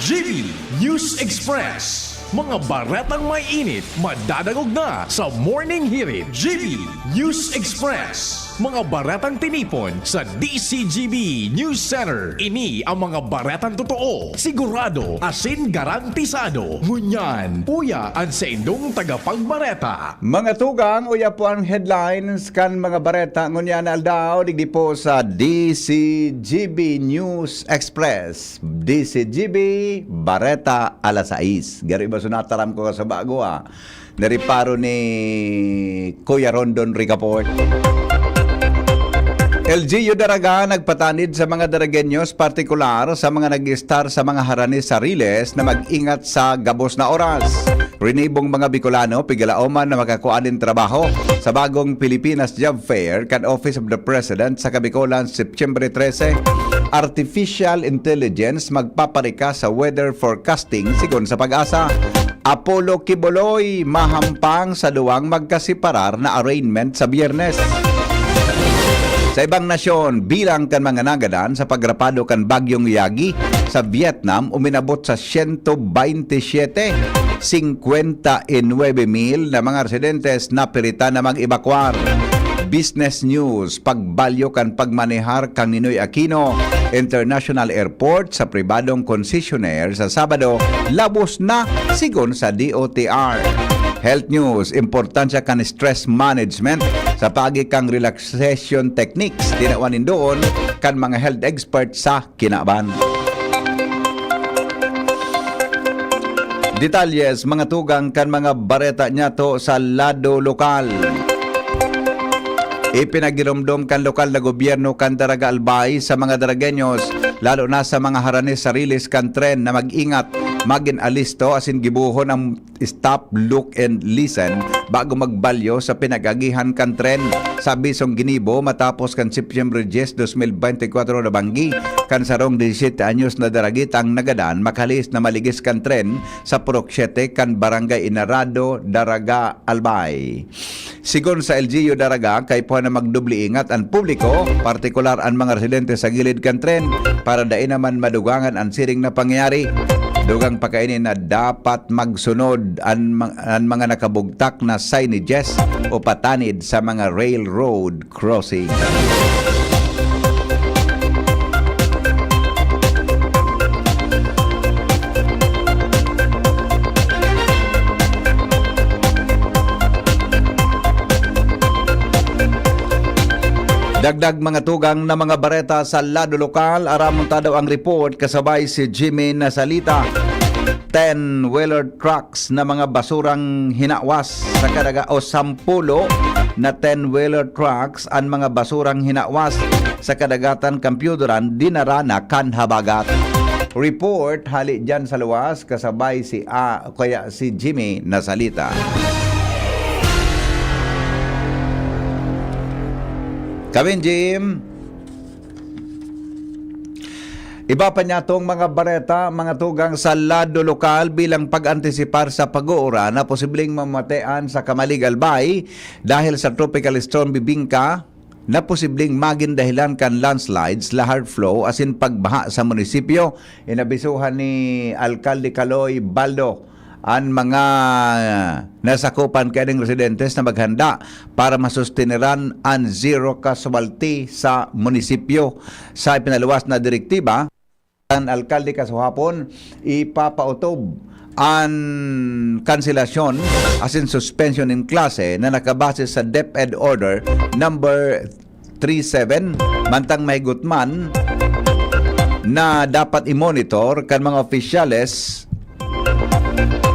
GB News Express. Mga baretang may init, madadagog na sa Morning Hirit. GB News Express. Mga baretang tinipon sa DCGB News Center. Ini ang mga baretang totoo, sigurado, asin garantisado. Ngunyan, puya ang sa indong tagapagbareta. Mga tugang, uya po ang headlines kan mga bareta. Ngunyan aldaw, digdi po sa DCGB News Express. DCGB, bareta alas 6. Gari ba sunataram ko sa bago nariparo ni Kuya Rondon Ricaport. LGU Daraga nagpatanid sa mga Daragenyos, partikular sa mga nag-star sa mga Haranes Sariles na mag-ingat sa gabos na oras. Rinibong mga Bicolano, pigalaoman na makakuan din trabaho sa bagong Pilipinas Job Fair kan Office of the President sa Kabicolan, September 13. Artificial Intelligence magpaparika sa weather forecasting sigon sa Pag-asa. Apollo Kiboloy mahampang sa duwang magkasiparar na arraignment sa Biyernes. Sa ibang nasyon, bilang kan mga nagadan sa pagrapado kan Bagyong Yagi sa Vietnam uminabot sa 127. 59,000 na mga residentes na pilitan na mag-evacuar. Business News, pagbalyo kan pagmanehar kang Ninoy Aquino International Airport sa pribadong concessionaire sa Sabado, labos na sigon sa DOTR. Health News, importansya kan stress management sa pagi kang relaxation techniques tinawanin doon kan mga health expert sa Kinaban. Detalles, mga tugang kan mga bareta niya to sa lado lokal. Ipinagiromdom kan lokal na gobyerno kan Daraga Albay sa mga Daragenyos, lalo na sa mga haranes sarilis kan tren na mag-ingat, magin alisto asin gibuhon ang stop, look and listen bago magbalyo sa pinagagihan kan tren. Sa Bisong Ginibo matapos kan September 10, 2024 na banggi kan sarong 17 anyos na daragit ang nagadan makalis na maligis kan tren sa Purok 7 kan Barangay Inarado, Daraga Albay. Sigon sa LGU Daraga, kay po na magdubli ingat ang publiko, partikular ang mga residente sa gilid kan tren para dai naman madugangan ang siring na pangyayari. Dugang pakainin na dapat magsunod ang mga nakabugtak na signages o patanid sa mga railroad crossing. Dagdag mga tugang na mga bareta sa lado lokal, aramunta daw ang report kasabay si Jimmy Nasalita. 10-wheeler trucks na mga basurang hinawas sa kadaga o 10 na 10-wheeler trucks ang mga basurang hinawas sa kadagatan Kampiuduran dinarana kan habagat. Report hali dyan sa luwas kasabay si Jimmy Nasalita. Kawin, Jim. Iba pa niya itong mga bareta, mga tugang sa lado lokal bilang pag-antisipar sa pag-uura na posibleng mamatean sa Kamalig Albay dahil sa tropical storm Bibingka na posibleng maging dahilan kan landslides, lahar flow asin pagbaha sa munisipyo. Inabisuhan ni Alkalde Kaloy Baldo ang mga nasakupan kaning residentes na maghanda para masustineran ang zero casualty sa munisipyo. Sa pinaluwas na direktiba, ang alkalde kasuhapon ipapautob ang kanselasyon asin suspension in klase na nakabase sa DepEd Order number 37 mantang mahigutman na dapat i-monitor kan mga opisyales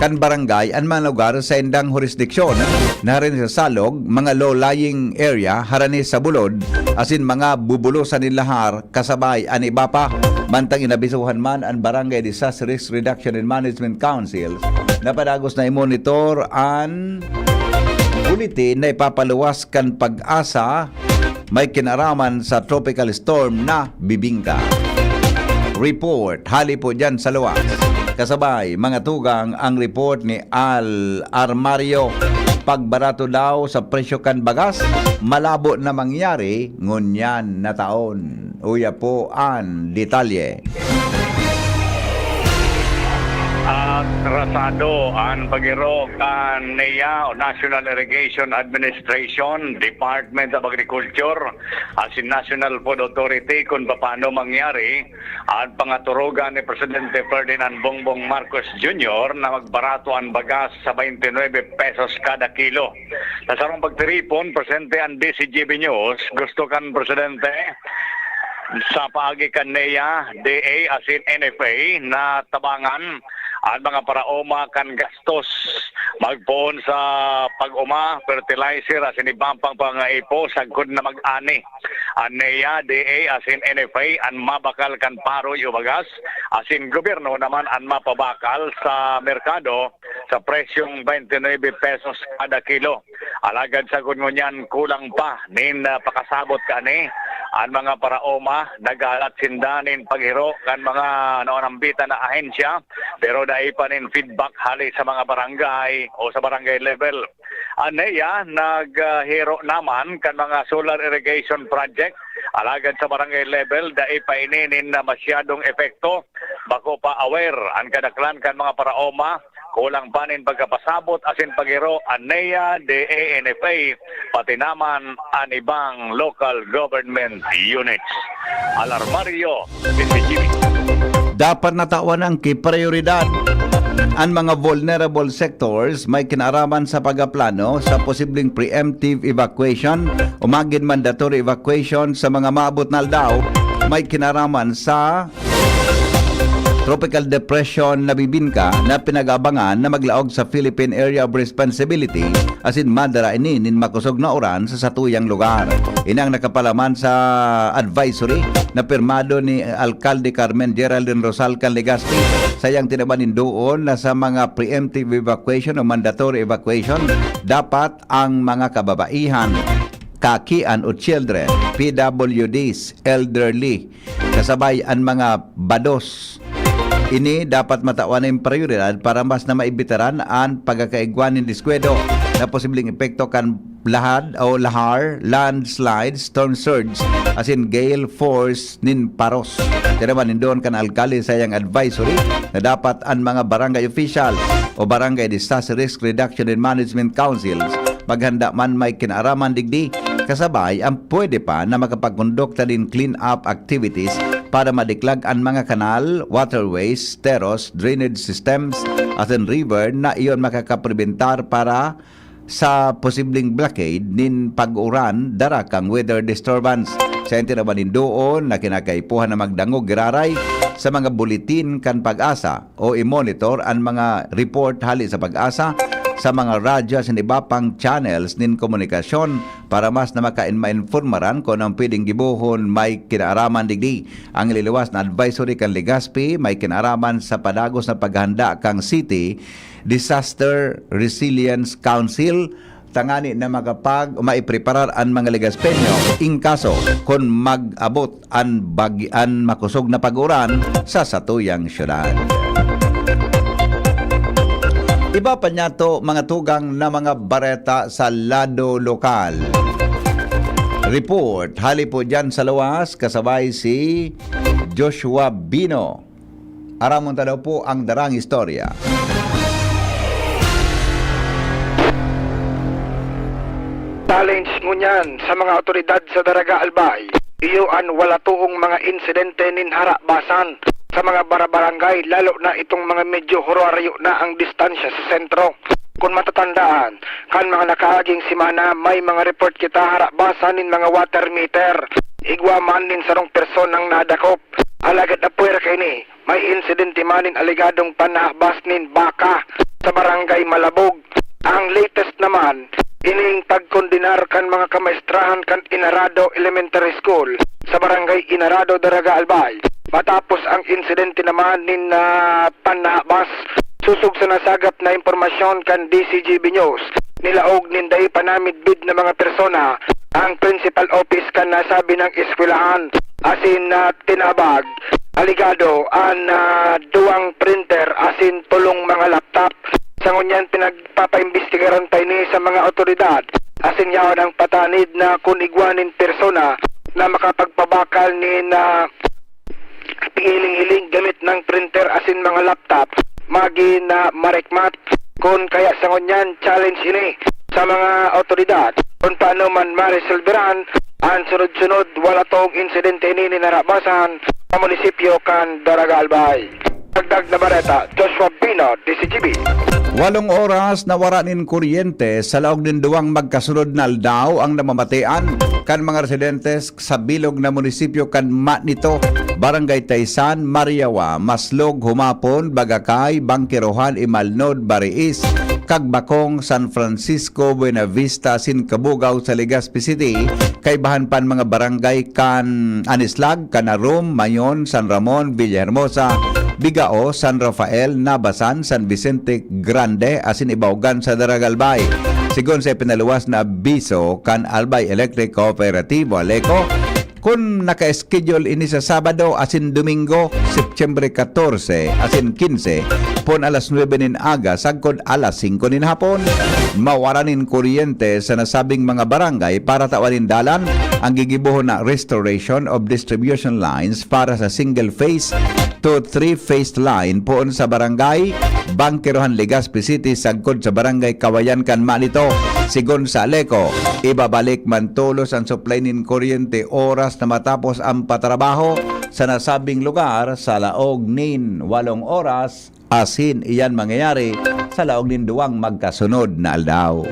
kan barangay ang mga lugar sa indang jurisdiksyon na rin sa salog, mga low-lying area harani sa bulod asin mga bubulusan ni lahar kasabay an iba pa. Mantang inabisuhan man ang Barangay Disaster Risk Reduction and Management Council na padagos na i-monitor ang bulletin na ipapaluwas kan pag-asa may kinaraman sa tropical storm na Bibingka. Report hali po dyan sa luwas. Kasabay, mga tugang, ang report ni Al Armario. Pagbarato daw sa presyo kan bagas, malabo na mangyari ngunyan na taon. Uya po ang detalye. At rasado ang pagiro kan NEA o National Irrigation Administration, Department of Agriculture, asin National Food Authority kung paano mangyari at pangaturugan ni Presidente Ferdinand Bongbong Marcos Jr. na magbarato ang bagas sa 29 pesos kada kilo. Nasarong pagtiripon, presente ang DCGB News, gusto kan Presidente sa paagi kan NEA, DA asin NFA na tabangan at mga paraoma kan gastos magpoon sa pag-uma, fertilizer asin ibang pang-ipo sagkod na mag-ani. An NEA, DA asin NFA an mabakal kan paroy o bagas asin gobyerno naman an mapabakal sa merkado sa presyong 29 pesos kada kilo. Alagad sa kungunyan kulang pa nin pakasabot kani ang mga paraoma nagalat sindanin paghiro kan mga naonambitan na ahensya pero dahil pa rin feedback hali sa mga barangay o sa barangay level. Aneya naghiro naman kan mga solar irrigation project alagad sa barangay level dahil pa ininin na masyadong epekto bako pa aware ang kadaklan kan mga paraoma kulang panin pagkapasabot asin pagiro aneya de ANFA pati naman ang ibang local government units. Alarmario, PCGB. Dapat natawan ang kiprioridad ang mga vulnerable sectors may kinaraman sa pagaplano sa posibleng preemptive evacuation o maging mandatory evacuation sa mga maabot na aldaw may kinaraman sa tropical depression na bibingka na pinag-abangan na maglaog sa Philippine Area of Responsibility asin madara ini nin makusog na oran sa satuyang lugar. Inang nakapalaman sa advisory na pirmado ni Alcalde Carmen Geraldine Rosal Legazpi sayang tinabanin doon na sa mga preemptive evacuation o mandatory evacuation dapat ang mga kababaihan, kakian o children, PWDs, elderly, kasabay ang mga bados. Ini dapat matawan ng prioridad para mas na maibitaran ang pagkakaigwan ng diskwedo na posibleng epekto kan lahad o lahar, landslide, storm surge, as in gale force nin paros. Tinaman doon kan alkalde sayang advisory na dapat ang mga barangay officials o barangay disaster risk reduction and management councils maghanda man may kinaraman digdi kasabay ang pwede pa na makapagkondukta din clean up activities para madiklag ang mga kanal, waterways, teros, drainage systems at ang river na iyon makakaprebentar para sa posibleng blockade nin pag-uran darakang weather disturbance. Sa intinabanin doon na kinakaipuhan na magdangog giraray sa mga buletin kan pag-asa o i-monitor ang mga report hali sa pag-asa sa mga radyo at iba pang channels nin komunikasyon para mas na maka-informaran kung anong pwedeng gibuhon may kinaaraman digdi. Ang liliwas na advisory kan Legazpi may kinaaraman sa padagos na paghanda kang City Disaster Resilience Council tangani na maipreparar ang mga Legazpeño in kaso kung mag-abot ang makusog na pag-uran sa satuyang syudad. Iba pa niya to mga tugang na mga bareta sa lado lokal. Report, hali po dyan sa lawas, kasabay si Joshua Bino. Aramon daw po ang darang istorya. Challenge ngunyan sa mga otoridad sa Daraga Albay. Iyoan wala tuong mga insidente nin harabasan sa mga barangay, lalo na itong mga medyo horaryo na ang distansya sa sentro. Kung matatandaan, kan mga nakaaging simana, may mga report kita harabasan nin mga water meter. Igwa man nin sarong personang nadakop. Alagad na puwer kay ni, may insidente manin aligadong panahbas nin baka sa barangay Malabog. Ang latest naman, ining pagkondinar kan mga kamaestrahan kan Inarado Elementary School sa barangay Inarado, Daraga Albay. Matapos ang insidente naman nin panahbas, susug sa nasagap na impormasyon kan DCGB News, nilaog ninday panamidbid na mga persona ang principal office kan nasabi ng eskwelahan asin tinabag aligado ang duwang printer asin tulong mga laptop. Sa ngunyan pinagpapaimbestigaran tayo ni sa mga otoridad asin yaon ang patanid na kunigwanin persona na makapagpabakal ni na pihiling-hiling gamit ng printer asin mga laptop magi na marikmat kung kaya sa ngunyan challenge ini sa mga otoridad kung paano man marisolveran ang sunod-sunod wala tong insidente ini narabasan sa munisipyo kan Daraga Albay. Dagdag na bareta, Joshua Bino, DCGB. 8 oras na waranin kuryente sa laog din duwang magkasunod na aldaw ang namamatayan kan mga residentes sa bilog na munisipyo kan Matnito, Barangay Taysan, Mariawa, Maslog, Humapon, Bagakay, Bangkirohan, Imalnod, Bariis, Kagbakong, San Francisco, Buenavista, Sincabugaw sa Legazpi City, kay bahan pan mga barangay kan Anislag, Canarum, Mayon, San Ramon, Villahermosa, Bigao, San Rafael, Nabasan, San Vicente Grande, asin Ibaugan sa Daraga Albay. Sigon sa pinaluwas na abiso kan Albay Electric Cooperative Aleco, kung naka-schedule ini sa Sabado asin Domingo, September 14 asin 15, pon alas 9 nin aga, sagkod alas 5 nin hapon, mawaranin kuryente sa nasabing mga barangay para tawanin dalan ang gigibuhon na restoration of distribution lines para sa single phase to 3-phase line poon sa barangay Bangkerohan, Legazpi City, sagkod sa barangay Kawayan, Kanma nito. Sigon sa Aleco, ibabalik man tulos ang supply nin kuryente oras na matapos ang patrabaho sa nasabing lugar sa laog nin 8 oras, asin iyan mangyayari sa laog nin 2 magkasunod na aldaw.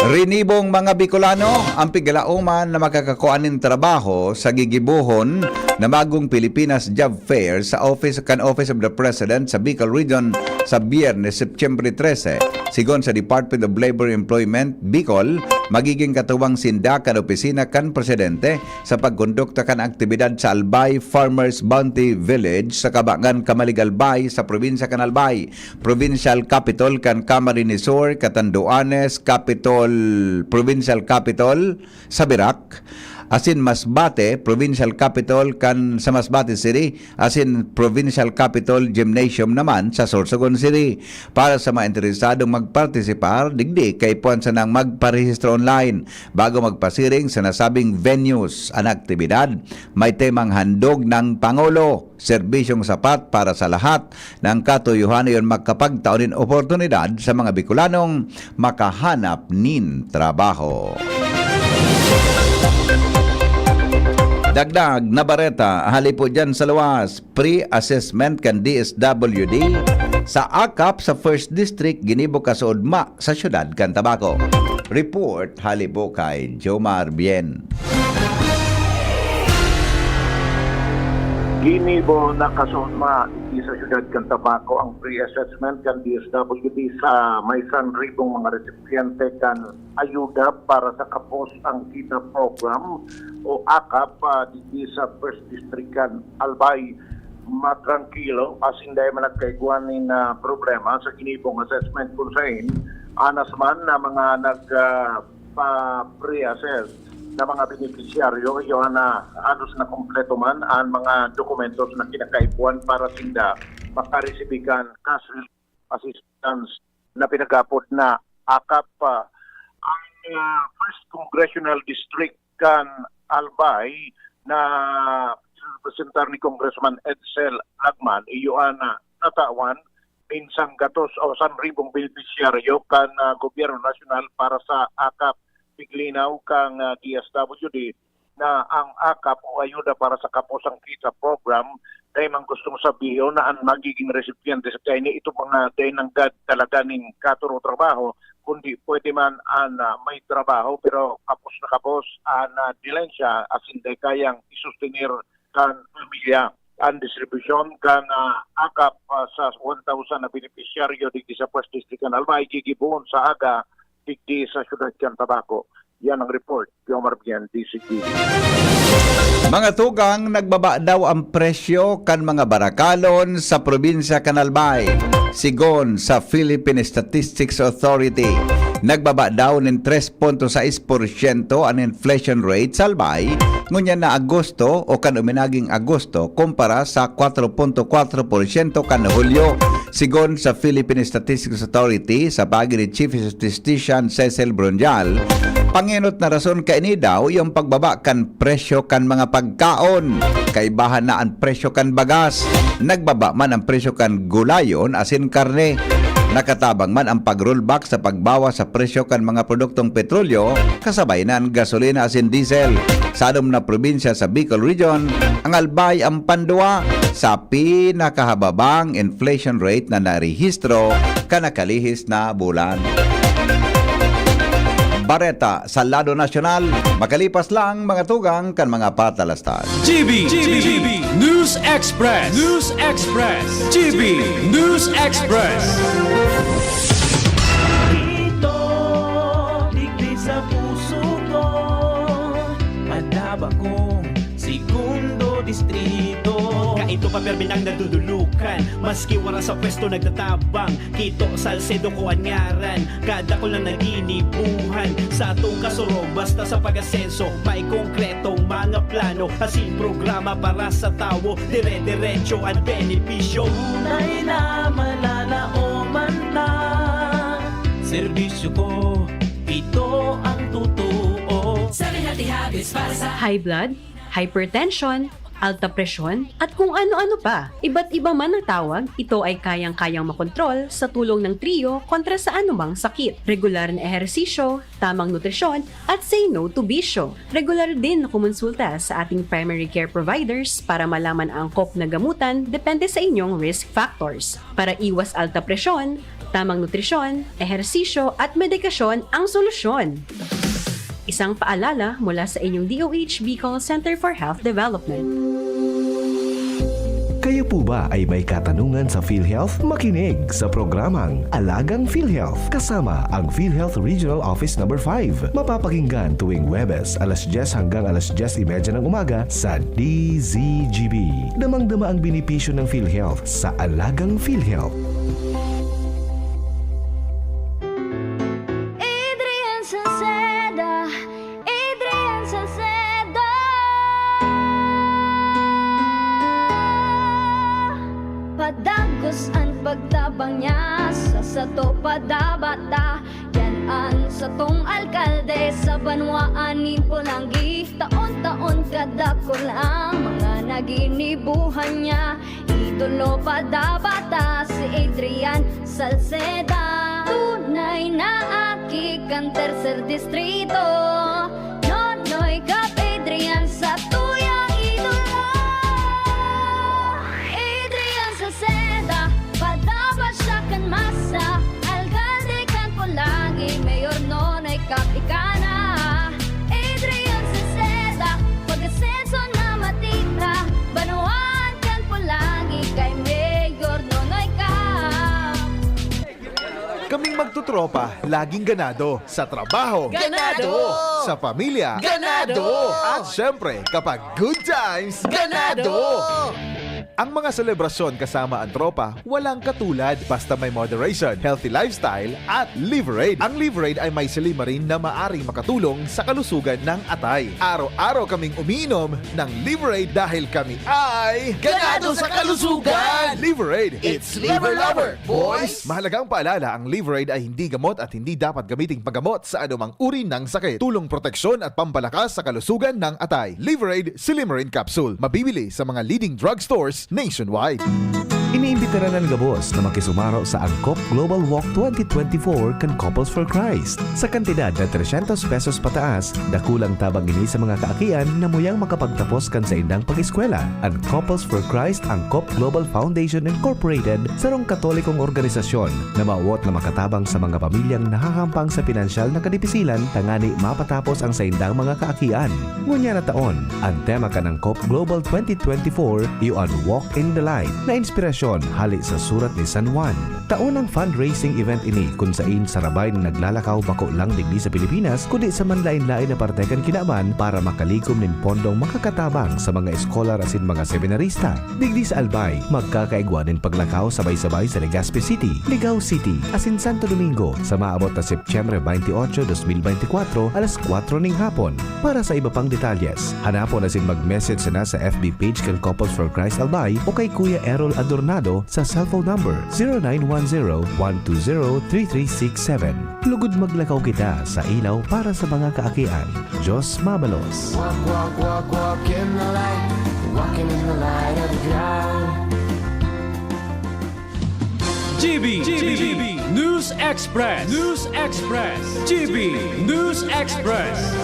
Rinibong mga Bicolano ang pigalauman na makakakuan ng trabaho sa gigibuhon na bagong Pilipinas Job Fair sa Office of the President sa Bicol Region sa Biyernes, Septyembre 13. Sigon sa Department of Labor and Employment, Bicol, magiging katuwang sindakan opisina kan Presidente sa pagkondukta kan aktibidad sa Albay Farmers Bounty Village sa Kabangan, Kamalig, Albay sa probinsya kan Albay. Provincial Capital kan Camarines Sur, Catanduanes, Provincial Capital sa Birac. Asin Masbate, Provincial Capital kan sa Masbate City, asin Provincial Capital Gymnasium naman sa Sorsogon City. Para sa mga interesadong magpartisipar, digdi kay puan sa nang magparehistro online bago magpasiring sa nasabing venues. Ang aktibidad may temang handog ng Pangulo, serbisyong sapat para sa lahat ng katuyuhan yon magkapagtaon din oportunidad sa mga Bicolanong makahanap nin trabaho. Dagdag na bareta, hali po dyan sa luwas, pre-assessment kan DSWD sa AKAP sa 1st District, Ginibo Kasoodma sa syudad kan Tabaco. Report, hali po kay Jomar Bien. Ginibo na Kasoodma sa syudad kan Tabaco ang pre-assessment kan DSWD sa may 1,000 mga recipiente kan ayuda para sa kapos ang kita program o AKAP dito sa 1st District kan Albay. Matrangkilo as hindi man nagkaiguanin na problema sa ginibong assessment kung saan anas man na mga nag-pre-assess na mga beneficiaryo yung na anos na kompleto man ang mga dokumentos na kinakaipuan para sinda makaresibikan cash assistance na pinagapot na AKAP. Ang 1st Congressional District kan Albay na representar ni Congressman Edsel Lagman iyon na natawan pinsang gatos o 1,000 beneficiaryo kan gobyerno nasyonal para sa AKAP. Piglinaw kang DSWD na ang AKAP o ayuda para sa kapusang kita program dahil man gustong sabihin na ang magiging recipiente sa kanya ito mga dahil ng talaga ng katuro trabaho kundi pwede man may trabaho pero kapos na dilensya as hindi kayang isustenir kan pamilya. Ang distribution kan AKAP sa 1,000 na beneficiaryo digdi sa 1st District kan Albay gigibuhon sa aga digdi sa syudad kan Tabaco. Yan ang report, Jomar Bien, DCG. Mga tugang, nagbaba daw ang presyo kan mga barakalon sa probinsya kan Albay. Sigon sa Philippine Statistics Authority, nagbaba daw ng 3.6% ang inflation rate sa Albay ngunya na Agosto o kan uminaging Agosto kumpara sa 4.4% kan Hulyo. Sigon sa Philippine Statistics Authority sa pagi ni Chief Statistician Cecil Bronjal, panginot na rason kaini daw yung pagbaba kan presyo kan mga pagkaon. Kaibahan na ang presyo kan bagas. Nagbaba man ang presyo kan gulayon asin karne. Nakatabang man ang pag-rollback sa pagbawa sa presyo kan mga produktong petrolyo kasabay ng gasolina asin diesel. Sa adom na probinsya sa Bicol Region, ang Albay ang pandua sa pinakahababang inflation rate na narehistro kanakalihis na bulan. Bareta sa lado nasyonal, makalipas lang mga tugang kan mga patalastas. GB News Express. GB News Express. Dito, digdi sa puso ko, madaba kong segundo distrito. Kaito pa perminang nagdudulukan, maski wala sa pwesto nagtatabang. Kito Salcedo ko anyaran, kada ko lang naginibuhan. Sa atong kasuro, basta sa pag-asenso, may konkretong mga plano. Asin programa para sa tao, dire-diretso at benepisyo. Tunay na malalaoman na, serbisyo ko, ito ang totoo. High blood, hypertension, alta presyon, at kung ano-ano pa. Iba't iba man ang tawag, ito ay kayang-kayang makontrol sa tulong ng trio kontra sa anumang sakit. Regular na ehersisyo, tamang nutrisyon, at say no to bisyo. Regular din na kumonsulta sa ating primary care providers para malaman ang angkop na gamutan depende sa inyong risk factors. Para iwas alta presyon, tamang nutrisyon, ehersisyo at medikasyon ang solusyon. Isang paalala mula sa inyong DOH Bicol Center for Health Development. Kayo po ba ay may katanungan sa PhilHealth? Makinig sa programang Alagang PhilHealth kasama ang PhilHealth Regional Office No. 5. Mapapakinggan tuwing Huwebes alas 10 hanggang alas 10:30 ng umaga sa DZGB. Damang-dama ang benepisyo ng PhilHealth sa Alagang PhilHealth. Padagos ang pagtabang niya sa sato padabata yan sa tong alkalde sa banwaan Pulanggi taon-taon kadako lang mga naginibuhan niya idolo padabata si Adrian Salceda tunay na aki kan tercer distrito Nonoy Kap Adrian sa tuyang idolo Adrian Salceda padaba siya kan masa alkalde kan Pulanggi mayor Nonoy Kap ikana Adrian Salceda pag-asenso na matita Banuan kan Pulanggi kay mayor Nonoy Kap Kaming magtutropa, laging ganado. Sa trabaho, Ganado! Sa pamilya, Ganado! At syempre, kapag good times, Ganado! Ang mga selebrasyon kasama ang tropa, walang katulad basta may moderation, healthy lifestyle, at Liverade. Ang Liverade ay may silimarin na maaring makatulong sa kalusugan ng atay. Araw-araw kaming umiinom ng Liverade dahil kami ay Ganado sa kalusugan! Liverade, It's Liver Lover, boys! Mahalagang paalala, ang Liverade ay hindi gamot at hindi dapat gamiting paggamot sa anumang uri ng sakit. Tulong proteksyon at pampalakas sa kalusugan ng atay. Liverade Silimarin Capsule. Mabibili sa mga leading drugstores nationwide. Iniimbitaran ng gabos na makisumaro sa Angkop Global Walk 2024 kan Couples for Christ. Sa kantidad na 300 pesos pataas, dakulang tabang ini sa mga kaakian na muyang makapagtapos kan sa indang pag-eskwela. Ang Couples for Christ Angkop Global Foundation Incorporated sarong katolikong organisasyon na mauwot na makatabang sa mga pamilyang nahahampang sa pinansyal na kadipisilan tangani mapatapos ang sa indang mga kaakian. Ngunya na taon, ang tema kan Angkop Global 2024 iyon Walk in the Light na inspirasyon hali sa surat ni San Juan. Taunang fundraising event ini kung saan sarabay na naglalakaw bako lang digdi sa Pilipinas kundi sa manlain-lain na partekan kinaman para makalikom nin pondong makakatabang sa mga eskolar asin mga seminarista. Digdi sa Albay, magkakaigwa din paglakaw sabay-sabay sa Legazpi City, Ligao City, asin Santo Domingo sa maabot na Setyembre 28, 2024 alas 4 ning hapon. Para sa iba pang detalyes, hanapon asin mag-message na sa FB page kan Couples for Christ Albay o kay Kuya Errol Adornado sa cellphone number 0910-120-3367. Lugod maglakaw kita sa ilaw para sa mga kaakian. Diyos mabalos. Walk, walk, walk, walk in the light, walking in the light of God. GB News Express. GB News Express.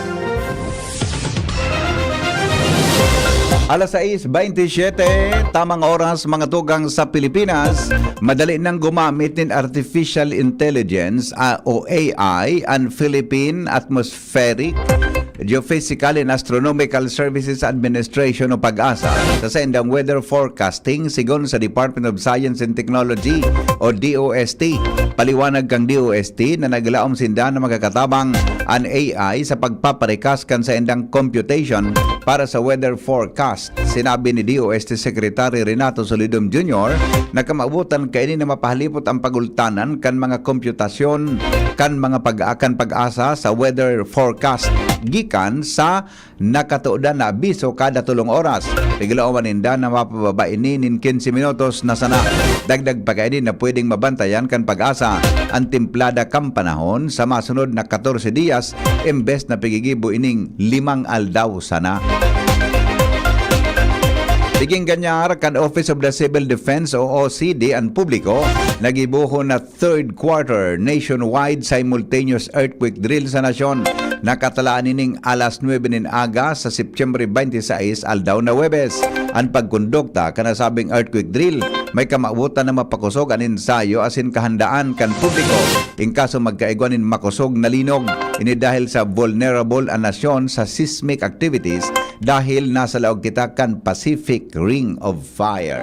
Alas 6:27, tamang oras mga tugang sa Pilipinas. Madali nang gumamit ng Artificial Intelligence o AI ang Philippine Atmospheric Geophysical and Astronomical Services Administration o PAGASA sa indang weather forecasting sigon sa Department of Science and Technology o DOST. Paliwanag kang DOST na naglaom sinda na magkakatabang ang AI sa pagpaparikas kan sa indang computation para sa weather forecast. Sinabi ni DOST Secretary Renato Solidum Jr. na kamaubutan kaini na mapahalipot ang pagultanan kan mga komputasyon kan mga pag-aakan pag-asa sa weather forecast gikan sa nakatuodan na abiso kada 3 oras. Tigilauman ninda na mapababa ini nin 15 minutos na sana. Dagdag pa kaini na pwedeng mabantayan kan pag-asa ang timplada kang panahon sa masunod na 14 diyas imbes na pigigibo ining 5 aldaw sana. Diging ganyar kan Office of the Civil Defense o OCD ang publiko nagibuho na third quarter nationwide simultaneous earthquake drill sa nasyon. Nakatalaan nining alas 9 nin aga sa September 26 aldaw na Webes. Ang pagkondukta kanasabing earthquake drill may kamabutan na mapakusog ang ensayo asin kahandaan kan publiko in kaso magkaigwanin makusog na linog. Ini dahil sa vulnerable ang nasyon sa seismic activities dahil nasa laog kita kan Pacific Ring of Fire.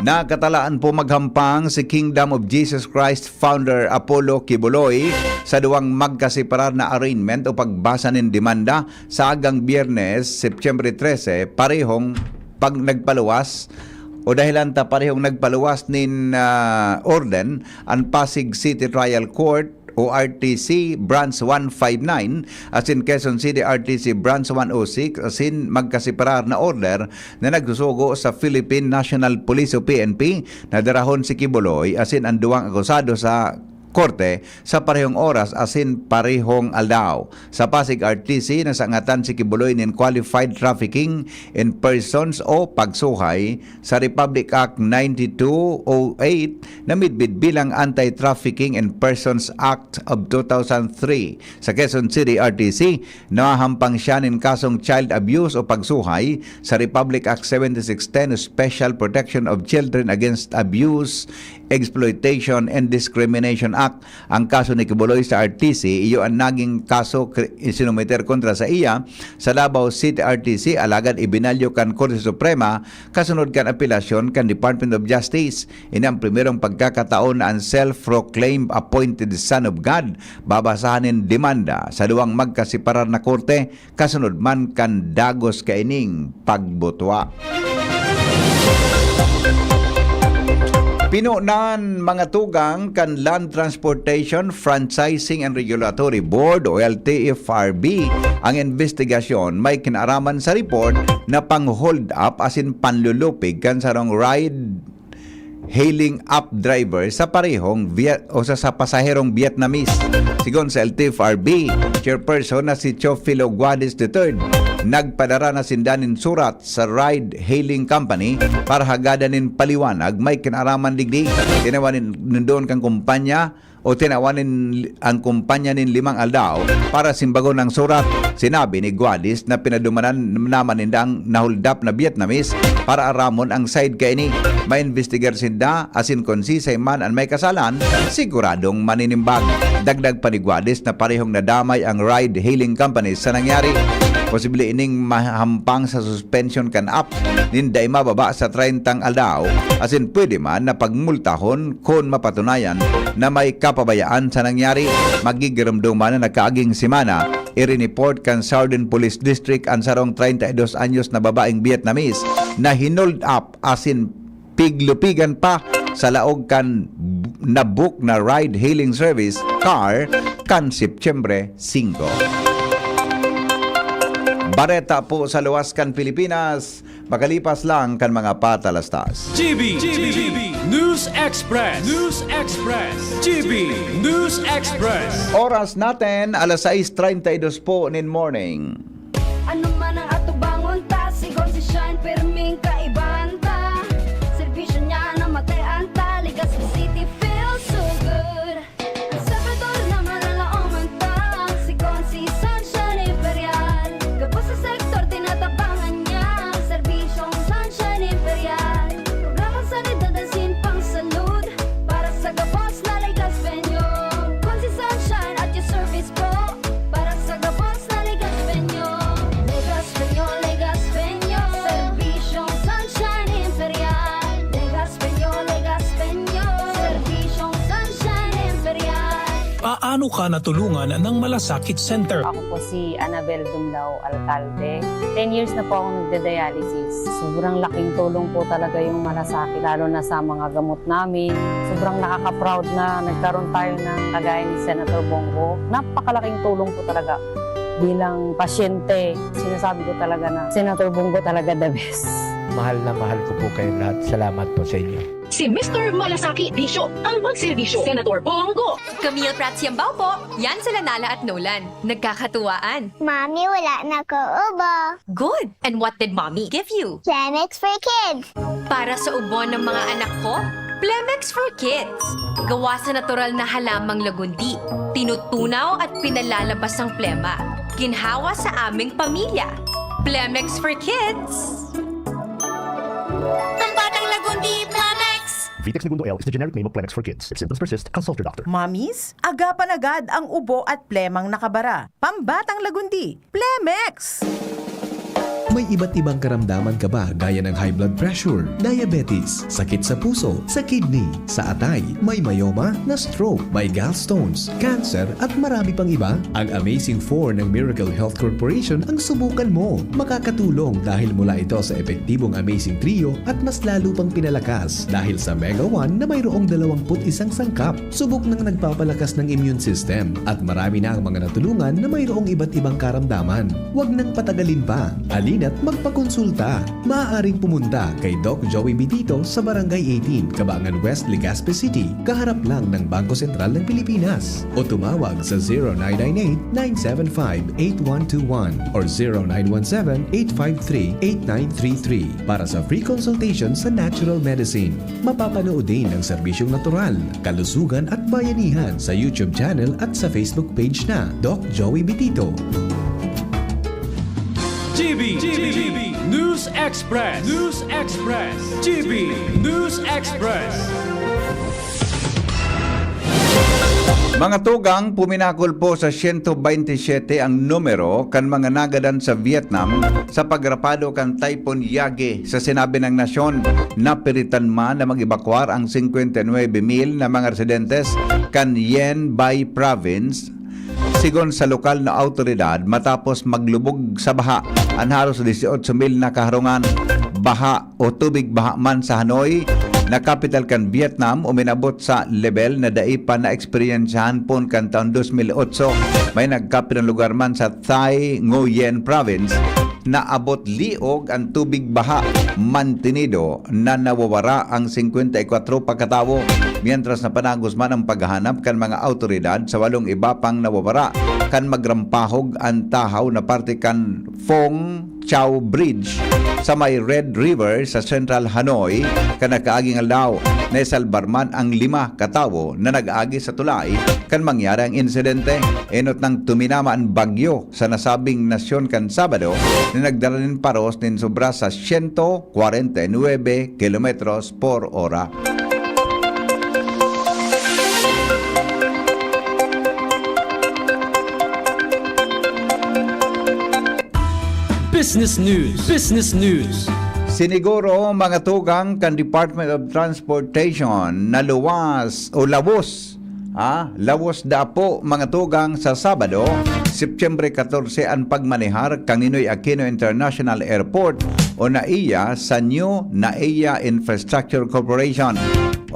Nakatalaan po maghampang si Kingdom of Jesus Christ founder Apollo Kibuloy sa duwang magkasiparar na arraignment o pagbasa ng demanda sa agang Biyernes, September 13, parehong pag nagpaluwas o dahilan ta parehong nagpaluwas nin orden ang Pasig City Trial Court o RTC Branch 159 asin Quezon City RTC Branch 106 asin magkasiparar na order na nagsusugo sa Philippine National Police o PNP na darahon si Kibuloy asin ang duwang akusado sa korte sa parehong oras asin parehong aldaw. Sa Pasig RTC nasangatan si Kibuloy nin qualified trafficking in persons o pagsuhay sa Republic Act 9208 na midbid bilang Anti-Trafficking in Persons Act of 2003. Sa Quezon City RTC nahahampang siya nin kasong child abuse o pagsuhay sa Republic Act 7610 Special Protection of Children Against Abuse, Exploitation and Discrimination Act. Ang kaso ni Kibuloy sa RTC, iyo ang naging kaso sinumiter kontra sa iya sa Davao City RTC, alagad ibinalyo kan Korte Suprema kasunod kan apelasyon kan Department of Justice. Ini ang primerong pagkakataon na ang self-proclaimed appointed son of God babasahanin demanda sa duwang magkasiparar na korte kasunod man kan dagos kaining pagbutwa. Pinunan mga tugang kan Land Transportation Franchising and Regulatory Board o LTFRB ang investigasyon may kinaraman sa report na pang-hold up asin panlulupig kan sarong ride hailing app driver sa parehong sa pasaherong Vietnamese. Sigon sa LTFRB, chairperson na si Chofilo Guadis III, nagpadara na sindanin surat sa ride-hailing company para hagadanin paliwanag may kinaraman digdi. Tinawanin doon kang kumpanya o tinawanin ang kumpanya nin 5 aldaw para simbagon ng surat. Sinabi ni Guadis na pinadumanan naman nindang nahuldap na Vietnamese para aramon ang side kaini. May investigar sinda asin konsisay man ang may kasalan, siguradong maninimbag. Dagdag pa ni Guadis na parehong nadamay ang ride-hailing companies sa nangyari. Posible ining mahampang sa suspension kan app ninday mababa sa 30 aldaw asin pwede man na pagmultahon kung mapatunayan na may kapabayaan sa nangyari. Magigiramduman na nakaaging simana irineport kan Southern Police District ang sarong 32 anyos na babaeng Vietnamese na hinold up asin piglupigan pa sa laog kan na-book na ride-hailing service car kan September 5. Bareta po sa luwas kan Pilipinas, makalipas lang kan mga patalastas. GB News Express. News Express. GB News Express. Oras natin alas 6:32 po nin morning. Ano man ang atubangon ta, sigon si Shine, perming kaibahan ta. Servisyo niya na matean ta, ligas sa city feels so good. Ang sabador na malalaoman ta, sigon si Sunshine Imperial. Kapos sa sektor, tinatabangan niya, serbisyong Sunshine Imperial. Programa sanidad at sinpang salud, para sa gabos na ligas venyo. Kon si Sunshine at your service po, para sa gabos na ligas venyo. Ligas venyo, serbisyong Sunshine Imperial. Ligas venyo, serbisyong Sunshine Imperial. Paano ka natulungan ng Malasakit Center? Ako po si Annabel Dumlao Alcalde. 10 years na po akong nagde-dialysis. Sobrang laking tulong po talaga yung Malasakit, lalo na sa mga gamot namin. Sobrang nakaka-proud na nagkaroon tayo ng kagaya ni Senator Bongo. Napakalaking tulong po talaga. Bilang pasyente, sinasabi ko talaga na Senator Bongo talaga the best. Mahal na mahal ko po kayo lahat. Salamat po sa inyo. si Mr. Malasaki Bisyo ang magserbisyo. Senator Bongo. Camille Prats Yambao po. Yan sila Nala at Nolan. Nagkakatuwaan. Mommy, wala na ko ubo. Good. And what did Mommy give you? Plemex for kids. Para sa ubo ng mga anak ko, Plemex for Kids. Gawa sa natural na halamang lagundi. Tinutunaw at pinalalabas ang plema. Ginhawa sa aming pamilya. Plemex for Kids. Pambatang lagundi, Plemex! Vitex Segundo L is the generic name of Plemex for kids. If symptoms persist, consult your doctor. Mommies, agapan agad ang ubo at plemang nakabara. Pambatang lagundi, Plemex! May iba't ibang karamdaman ka ba gaya ng high blood pressure, diabetes, sakit sa puso, sa kidney, sa atay, may myoma, na stroke, may gallstones, cancer at marami pang iba? Ang Amazing 4 ng Miracle Health Corporation ang subukan mo. Makakatulong dahil mula ito sa epektibong Amazing Trio at mas lalo pang pinalakas dahil sa Mega 1 na mayroong 21 sangkap. Subok ng nagpapalakas ng immune system at marami na ang mga natulungan na mayroong iba't ibang karamdaman. Huwag nang patagalin pa. At magpakonsulta. Maaaring pumunta kay Doc Joey Bitito sa Barangay 18, Cabangan West, Legazpi City, kaharap lang ng Bangko Sentral ng Pilipinas. O tumawag sa 0998-975-8121 or 0917-853-8933 para sa free consultation sa natural medicine. Mapapanood din ang serbisyong natural, kalusugan at bayanihan sa YouTube channel at sa Facebook page na Doc Joey Bitito. GB News Express. News Express. GB News Express. Mga tugang, puminakol po sa 127 ang numero kan mga nagadan sa Vietnam sa pagrapado kan Typhoon Yagi. Sa sinabi ng nasyon, napiritan man na mag-evacuar ang 59,000 na mga residentes kan Yen Bai Province sigon sa lokal na autoridad matapos maglubog sa baha ang halos 18,000 na kaharungan. Baha o tubig baha man sa Hanoi na capital kan Vietnam uminabot sa level na daipa na eksperyensyahan pon kan taon 2008. May nagkapit ng lugar man sa Thai Nguyen Province na abot liog ang tubig baha mantinido na nawawara ang 54 pagkatawo. Mientras na panagos man ang paghahanap kan mga autoridad sa 8 iba pang nawawara kan magrampahog ang tahaw na parte kan Phong Chau Bridge sa may Red River sa Central Hanoi. Kanakaaging aldaw na isalbar man ang 5 katawo na nag-agi sa tulay kan mangyari ang insidente. Enot ng tuminama ang bagyo sa nasabing nasyon kan Sabado na nagdala nin paros nin sobra sa 149 kilometros por hora. Business News. Business News. Siniguro mga tugang kan Department of Transportation na lawos da po mga tugang sa Sabado, Septyembre 14 ang pagmanehar kang Ninoy Aquino International Airport o NAIA sa New NAIA Infrastructure Corporation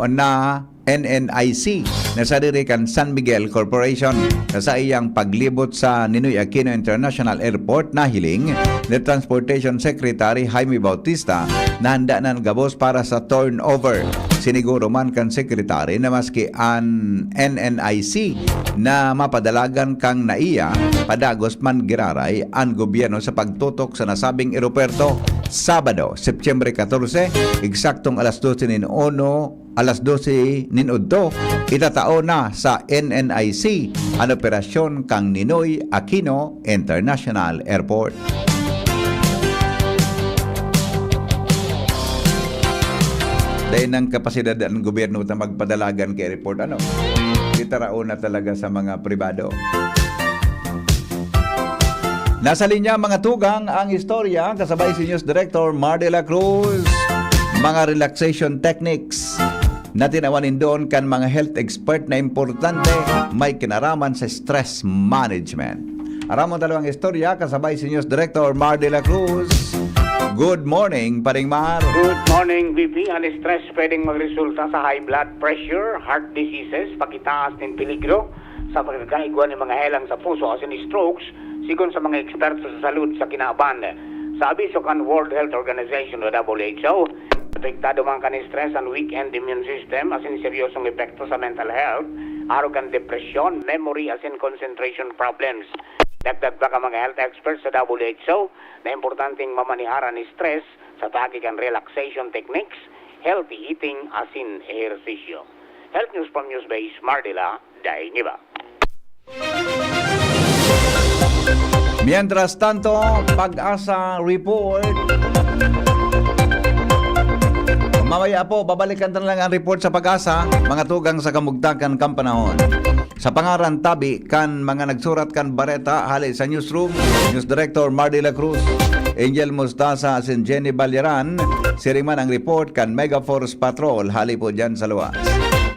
o na NNIC na sa diri kan San Miguel Corporation. Sa iyang paglibot sa Ninoy Aquino International Airport na hiling ni Transportation Secretary Jaime Bautista na handa ng gabos para sa turnover. Siniguro man kan Secretary na maski ang NNIC na mapadalagan kang NAIA, padagos man giraray ang gobyerno sa pagtutok sa nasabing aeropuerto. Sabado, Septyembre 14, eksaktong alas 12 itatao na sa NNIC ang operasyon kang Ninoy Aquino International Airport. Dahil ng kapasidad ng gobyerno na magpadalagan kay airport, itarao na talaga sa mga pribado. Nasa linya mga tugang ang istorya kasabay si News Director Mar de la Cruz. Mga relaxation techniques na tinawanin doon kan mga health expert na importante may kinaraman sa stress management. Aramon dalawang istorya kasabay si News Director Mar de la Cruz. Good morning, Paring Mar. Good morning, VP. Ang stress pwedeng magresulta sa high blood pressure, heart diseases, pagitaas ng peligro sa pagkakaigwan ng mga helang sa puso as in strokes, sigon sa mga eksperto sa salud sa kinaaban. Sabi sa kan World Health Organization o WHO, apektado man ka ni stress and weakened immune system as in seryosong epekto sa mental health, arrogant depression, memory as in concentration problems. Dagdag pa ka mga health experts sa WHO na importanteng mamaniharan ni stress sa tahakik and relaxation techniques, healthy eating as in ehersisyo. Health News from Newsbase, Mardila, Dainiba. Mientras tanto, Pag-asa report. Mamaya po, babalikan na lang ang report sa Pag-asa, mga tugang sa kamugtakan kampanahon. Sa pangaran tabi kan mga nagsurat kan bareta hali sa newsroom, News Director Mardy La Cruz, Angel Mustasa asin Jenny Balyaran, siriman ang report kan Mega Force Patrol hali po dyan sa luwas.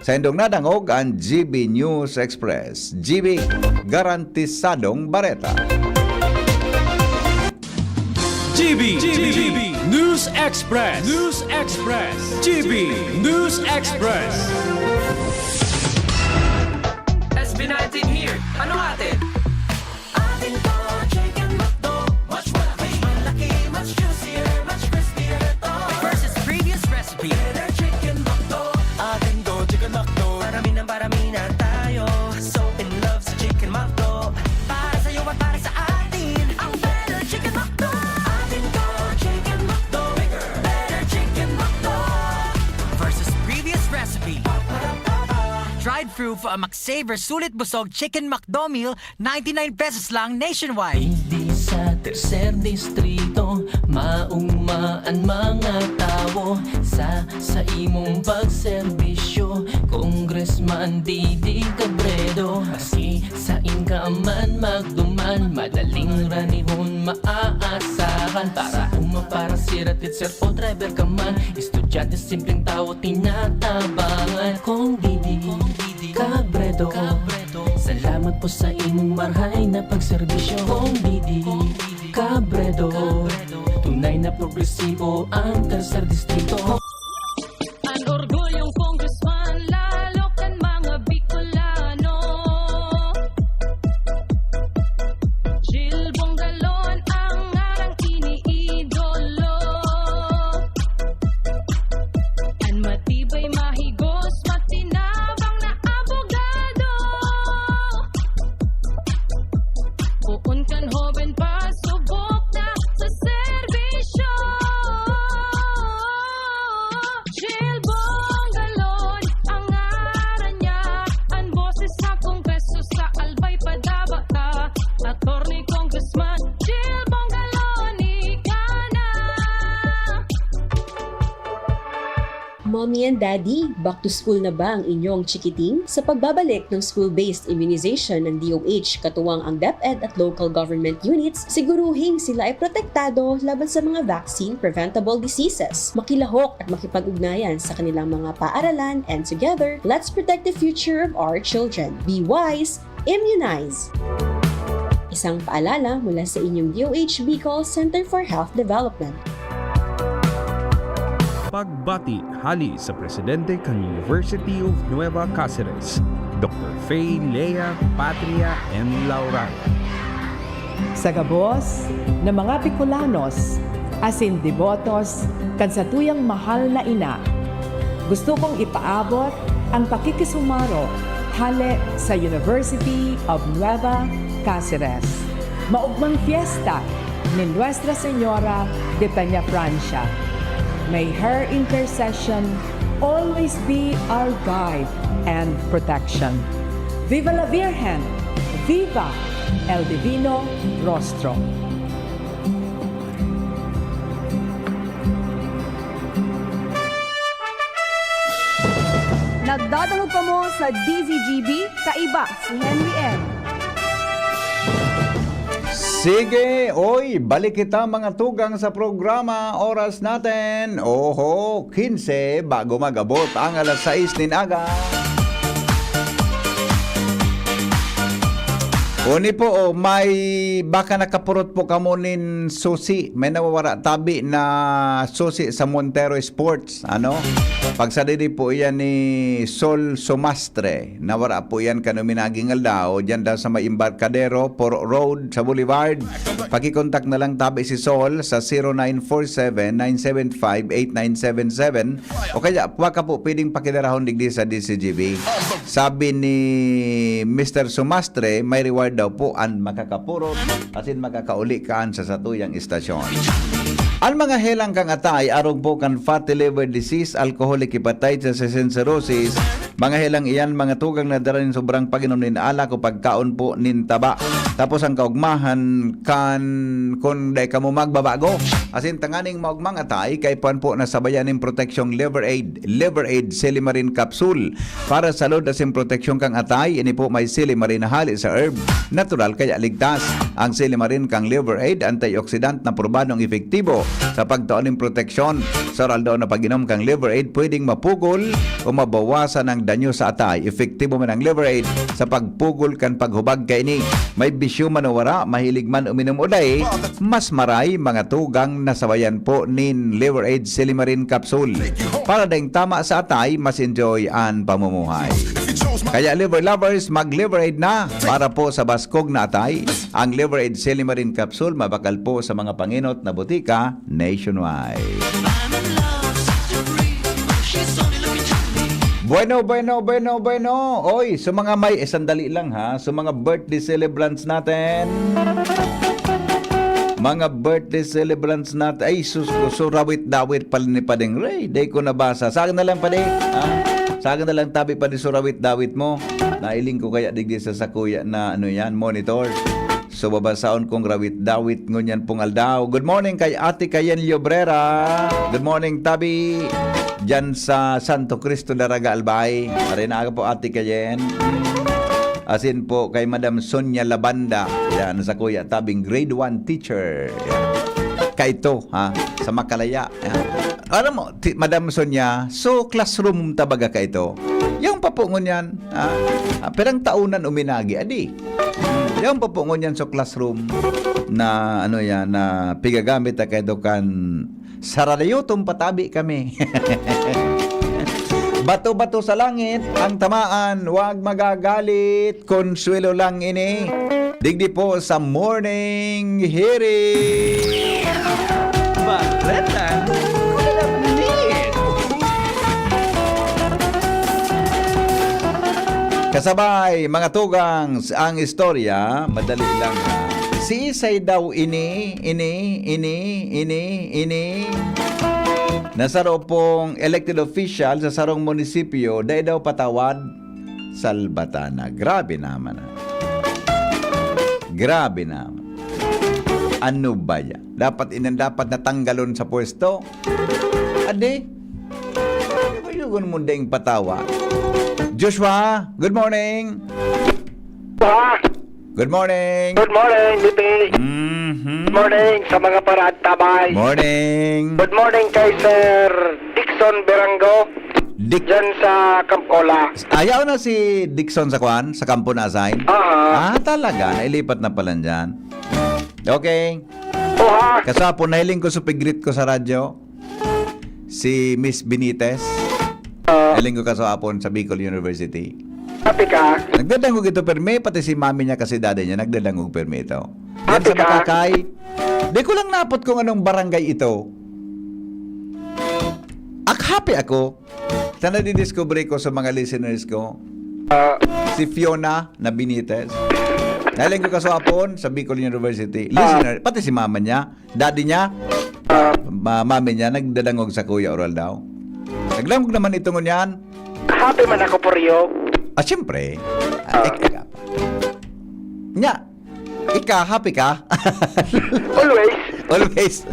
Sa indong nadangog ang GB News Express. GB, garantisadong bareta. GB News Express. GB News Express. SB19 here. Ano atin? Atin to, chicken McDo. Much malaki, much juicier, much crispier to. Versus previous recipe. Better chicken McDo. Atin to, chicken McDo. Parami na tayo. So in love sa chicken McDo. Para sa'yo at para sa atin. Ang better chicken McDo. Atin to, chicken McDo. Bigger, better chicken McDo. Versus previous recipe. Dried fruit for a McSaver Sulit Busog Chicken McDo meal, 99 pesos lang nationwide. Hindi sa tercer distrito, maungmaan mga tao sa imong pagserbisyo. Congressman Didi Cabredo, asi sa inkaman magduman, madaling ranihon maaasahan. Para siratit sir o driver ka man, estudyante simpleng tao tinatabangan. Kung Didi Cabredo, salamat po sa imong marhay na pagserbisyo. Kung Didi Cabredo, tunay na progresibo ang tercer distrito. Ang orgulyong congressman, lalo kan mga Bicolano. Jill Bongalon ang ngarang iniidolo. Ang matibay mahigos, matinabang na abogado. Puun kan hoben pa, subok na sa serbisyo. Jill Bongalon, ang ngaran niya, ang boses sa kongreso sa albay padabata. Attorney Congressman Jill Bongalon, ikana. Mommy and Daddy, back to school na ba ang inyong chikiting? Sa pagbabalik ng school-based immunization ng DOH katuwang ang DepEd at local government units, siguruhing sila ay protektado laban sa mga vaccine-preventable diseases. Makilahok at makipag-ugnayan sa kanilang mga paaralan, and together, let's protect the future of our children. Be wise, immunize! Isang paalala mula sa inyong DOH Bicol Center for Health Development. Pagbati hali sa Presidente kan University of Nueva Cáceres, Dr. Faye Lea Patria M. Laura. Sa gabos na mga Bicolanos, asin devotos, kan sa tuyang mahal na ina, gusto kong ipaabot ang pakikisumaro hali sa University of Nueva Cáceres. Maugmang fiesta ni Nuestra Señora de Peña Francia. May her intercession always be our guide and protection. Viva la Virgen! Viva el Divino Rostro! Nagdadalo pa mo sa DZGB, kaiba si Henry M. Sige, oy, balik kita mga tugang sa programa. Oras natin, 15 bago magabot ang alas 6 nin aga. Uni po, may baka nakapurot po kamo nin susi. May nawawara tabi na susi sa Montero Sports. Ano? Pagsadidi po iyan ni Sol Sumastre. Nawara po yan kanuminaging aldaw. Diyan daw sa may Embarcadero, Poro Road sa Boulevard. Pakikontak na lang tabi si Sol sa 0947-975-8977 o kaya waka po pwedeng pakidarahon digdi sa DCGB. Sabi ni Mr. Sumastre, may reward daw po ang makakapurot asin makakauli kaan sa satuyang istasyon. Ang mga helang kang atay arog po kan fatty liver disease, alcoholic hepatitis, and cirrhosis. Mga helang iyan mga tugang na dara nin sobrang pag-inom nin alak o pagkaon po nin taba. Tapos ang kaugmahan kan kung day ka mo magbabago. Asin tanganing maugmang atay kay puan po nasabayan nin proteksyong Liver Aid Silimarin Capsule. Para sa load asin proteksyon kang atay, ini po may Silimarin na hali sa herb. Natural kaya ligtas. Ang Silimarin kang Liver Aid, antioxidant na probadong efektibo sa pagtaon ng proteksyon. Sa oral daw na pag-inom kang Liver Aid, pwedeng mapugol o mabawasan ang danyo sa atay. Efektibo man ang Liver Aid sa pagpugol kan paghubag kay ni. May bisyo manawara, mahilig man uminom uday, mas maray mga tugang nasabayan po nin Liver Aid Silimarin Capsule. Para ding tama sa atay, mas enjoy ang pamumuhay. Kaya liver lovers, mag-Liver Aid na para po sa baskog na atay. Ang Liver Aid Silimarin Capsule mabakal po sa mga panginot na butika nationwide. Bueno. Oy, so mga may, sandali lang ha. So mga birthday celebrants natin. Mga birthday celebrants natin. Ay, so rawit-dawit pala ni Padeng Ray. Day ko nabasa. Sa akin na lang, Padeng. Ha? Sa akin na lang tabi pa di surawit-dawit mo. Nailing ko kaya digdi sa sakuya na ano yan, monitor. So babasaon kong rawit-dawit ngunyan pong aldaw. Good morning kay Ate Kayen Llobrera. Good morning tabi. Diyan sa Santo Cristo Daraga Albay. Marinaga po Ate Kayen. Asin po kay Madam Sonia Labanda. Yan sa kuya tabing grade 1 teacher. Yan. Kaito ha sa Makalaya. Yan. Alam mo, Madam Sonia, so classroom tabaga ka ito. Yung papungon yan, perang taunan uminagi, adi. Yung papungon yan so classroom na ano yan, na pigagamit na kayo kan sarayotong patabi kami. Bato-bato sa langit, ang tamaan, huwag magagalit, konsuelo lang ini. Digdi po sa morning hearing. Barretan. Kasabay, mga tugang, ang istorya, madali lang ha. Si Isay daw ini. Nasaro pong elected official sa sarong munisipyo, dahil daw patawad, Salbatana. Grabe naman ha. Grabe naman. Ano ba yan? Dapat natanggalon sa pwesto? Ade? Yung mundeng patawa. Joshua, good morning. Good morning. Good morning, Bibi. Good morning sa mga paraan tabay. Morning. Good morning kay Sir Dixon Berango. Diyan sa Campola. Ayaw na si Dixon sa Kwan, sa Campo Nasain? Talaga. Nailipat na pala dyan. Okay. Kasapon, nahiling ko supigrit ko sa radyo. Si Miss Benitez. Nahiling ko kasapon sa Bicol University. Happy ka? Nagdadangog ito perme, pati si mami niya kasi daddy niya nagdadangog perme ito. Yan sa Makakay. Di ko lang napot kung anong barangay ito. Happy ako. Sana didiscover ko sa mga listeners ko. Si Fiona na Benitez. Nahiling ko kasapon sa Bicol University. Listener, pati si mama niya, daddy niya, mami niya, nagdadangog sa Kuya Oral daw. Nagdangog naman ito ngunyan. Happy man ako po Rio. Siyempre. Nya, happy ka? Always. Always.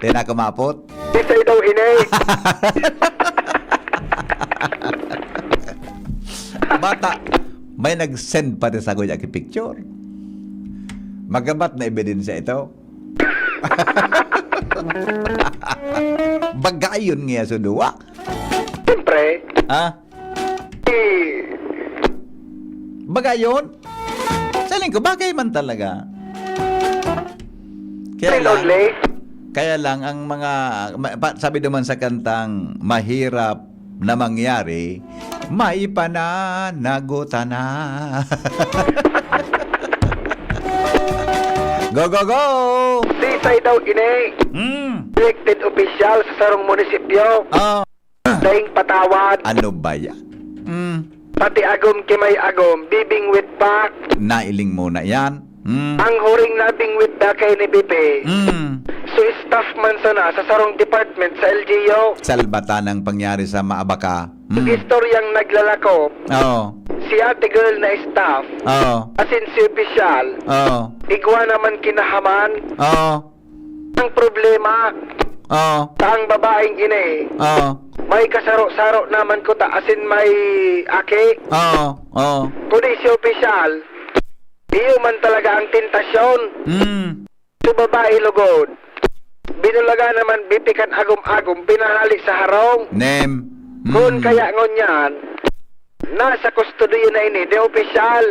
Tena kumapot. Isay daw inay. Bata, may nag-send pati sa kuya ki picture. Magabat na ebidensya ito. Bagayon nga sa duwa. Siyempre. Bagayon? Saling ko, bagay man talaga. Kaya lang, ang mga, sabi naman sa kantang, mahirap na mangyari, maipananagutan na. Go, go, go! Sisay daw ini. Elected official sa sarong munisipyo. Daing patawad. Ano ba yan? Pati agom kimay agom, bibing with back. Nailing muna yan. Ang huring nabing with back kay ni Bibi. So staff man sana sa sarong department sa LGU. Salbatan ang pangyari sa Maabaka. Istoryang naglalako. Oo. Si ate girl na staff. Oo. Asin si official. Oo. Igwa naman kinahaman. Oo. Ang problema. Oo. Ang babaeng ini. Oo. May kasaro-saro naman ko ta asin may aki. Oo. Oo. Kundi si official. Iyo man talaga ang tentasyon. Si babae lugod. Binulaga naman bipikan agom-agom pinahali sa harong. Name. Kung kaya ngunyan, nasa custody na ini, de official.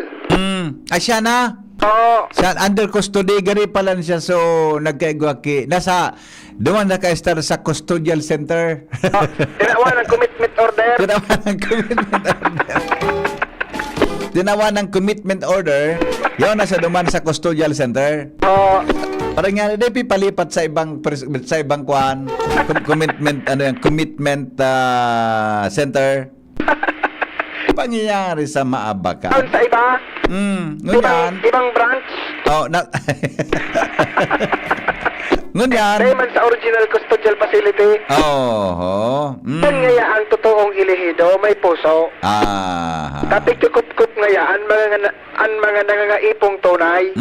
Ay, siya na? Oo. Siya, under custody, gani pala siya, so nagkaigwaki. Nasa, duman na ka-star sa custodial center. Tinawa ng commitment order. Tinawa ng commitment order, yun nasa duman sa custodial center. Oo. Parang nga, hindi palipat sa ibang kwan, commitment, commitment center. Pangyayari sa Maabaka. Sa iba? Ngunyan. Ibang branch? Oh, ngunyan. Dahil man sa original custodial facility. Oo. Yan ngaya ang totoong ilihido, may puso. Tapi kukup-kup ngaya ang mga nangangaipong tunay.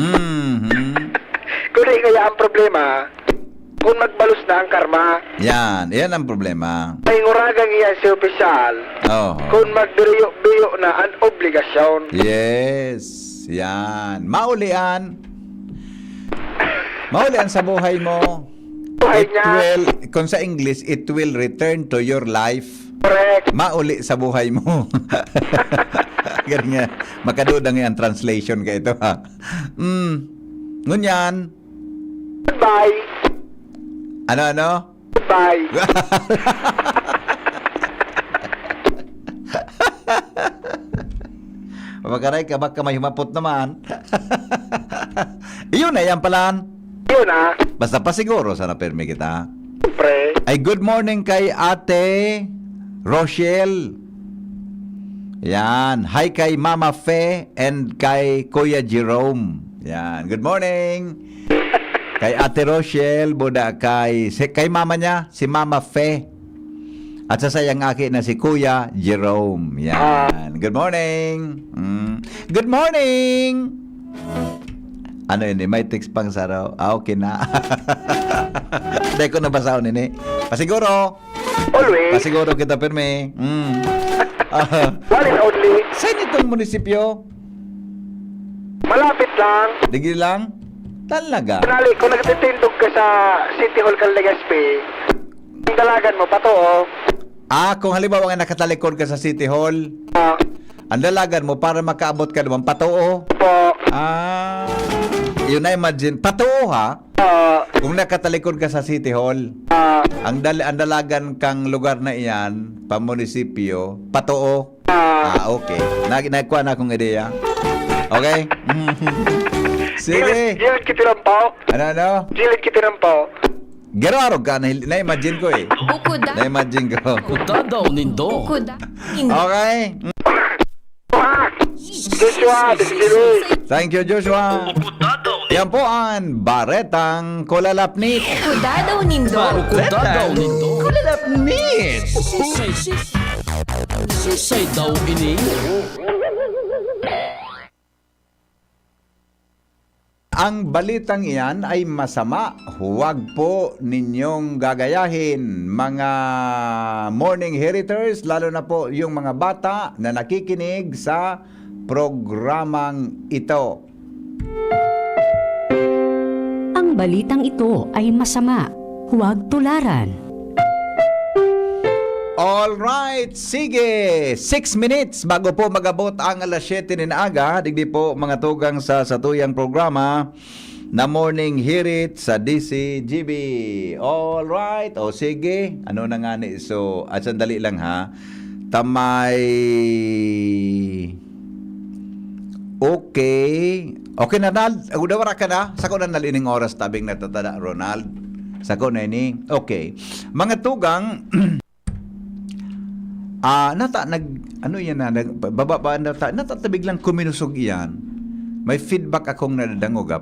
Kundi ngaya ang problema, kung magbalus na ang karma. Yan ang problema. May nguragang iyan si opisyal. Kung magbiyo-biyo na ang obligasyon. Yes, yan. Maulian sa buhay mo. Buhay niya. Kung sa English, it will return to your life. Correct. Mauli sa buhay mo. Ganyan nga. Makadudang yan translation ka ito, ha. Ngunyan. Goodbye. Ano? Goodbye. Pagkaray ka, baka may humapot naman. Iyon na, yan palaan. Yun na. Basta pa siguro, sana permi kita. Pre. Ay, good morning kay Ate Rochelle. Yan. Hi kay Mama Fe and kay Kuya Jerome. Yan. Good morning. Kay Ate Rochelle, buda kay mama niya, si Mama Fe. At sa sayang aki na si Kuya Jerome. Yan. Good morning. Good morning. Ano yun, may text pang saraw. Okay na. Hindi ko nabasahon yun. Pasiguro. Always. Pasiguro kita, perme. One and only. Saan itong munisipyo? Malapit lang. Digi lang? Talaga? Kunali, kung nagtitindog ka sa City Hall Legazpi, ang dalagan mo, pato, oh. Kung halimbawa nga nakatalikod ka sa City Hall, ang dalagan mo para makaabot ka naman, patoo. Yun na imagine. Patoo, ha? Kung nakatalikod ka sa City Hall, ang dalagan kang lugar na iyan, pamunisipyo, patoo. Okay. Nagkuha na akong ideya. Okay? Sige. Gilid kitirampaw. Ano? Gilid kitirampaw. Garo-arog ka, na-imagine ko eh. Ukuda. Na-imagine ko. Ukada o nindo. Ukuda. Okay. Joshua, Thank you, Joshua. Yan po ang Baretang Kulalapnit. Ukuda daw nindo. Ukada o nindo. Kulalapnit. Susay daw ini. Ang balitang iyan ay masama. Huwag po ninyong gagayahin, mga morning heriters, lalo na po yung mga bata na nakikinig sa programang ito. Ang balitang ito ay masama. Huwag tularan. All right, sige. 6 minutes bago po magabot ang alas 7 ng aga. Digdi po mga tugang sa satuyang programa na Morning Hirit sa DCGB. All right. O sige. Ano na nga ni? So, at sandali lang ha. Tamay. Okay. Okay na, Ronald. Udawara ka na. Sako na nalining oras tabing natatada, Ronald. Sako na ini. Okay. Mga tugang, natatabig lang kuminusog iyan. May feedback akong nadadangog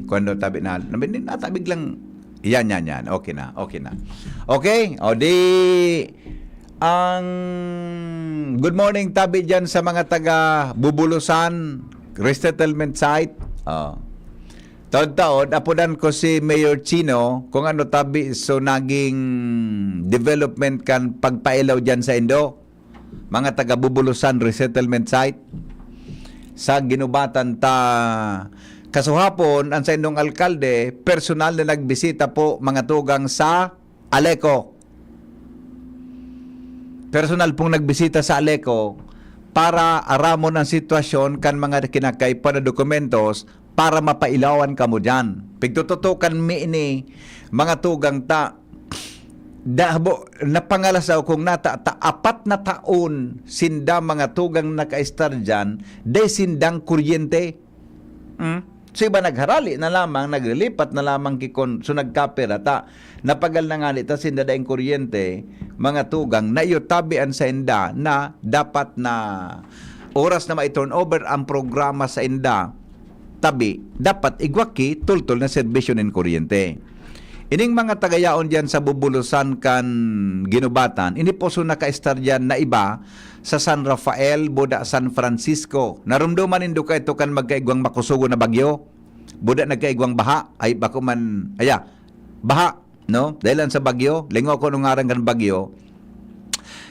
kuando tabi na, natabig lang, yan. Okay na. Okay? O di, good morning tabi dyan sa mga taga Bubulusan resettlement site. Taon-taon, apudan ko si Mayor Chino kung ano tabi so naging development kan pagpailaw dyan sa Indo. Mga taga-Bubulusan resettlement site. Sa ginubatan ta kasuhapon, ang sa Indong alkalde, personal na nagbisita po mga tugang sa Aleco. Personal pong nagbisita sa Aleco para aramon ang sitwasyon kan mga kinakaipa na dokumentos para mapailawan ka mo dyan. Pigtututukan mi ini, mga tugang ta, napangalasaw kung apat na taon sinda mga tugang naka-star dyan, de sindang kuryente. So iba nagharali na lamang, naglilipat na lamang kikon, so nagkapera ta, napagal na nga nita sinda daing kuryente, mga tugang, na iyutabian sa inda na dapat na oras na ma-turn over ang programa sa inda, tabi, dapat igwaki tultol na serbisyo ng kuryente. Ining mga tagayaon dyan sa Bubulusan kan ginubatan, ini po so naka-star dyan na iba sa San Rafael, Buda San Francisco. Narumduman nindo ka ito kan magkaigwang makusugo na bagyo. Buda nagkaigwang baha, ay bako man, baha, no? Dahil sa bagyo, lingo ko nung ngarang kan bagyo.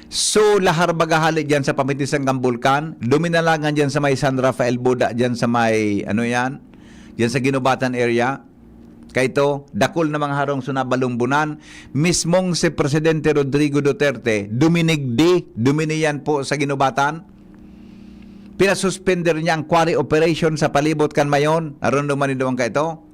So, lahar bagahali dyan sa pamitisang Gambulkan, duminalangan dyan sa may San Rafael Buda, dyan sa may, dyan sa Ginubatan area. Kaito, dakol na mga harong sunabalumbunan, mismong si Presidente Rodrigo Duterte, duminiyan po sa Ginubatan. Pinasuspender niya ang quarry operation sa palibot kan mayon. Aron naman ito ang kaito,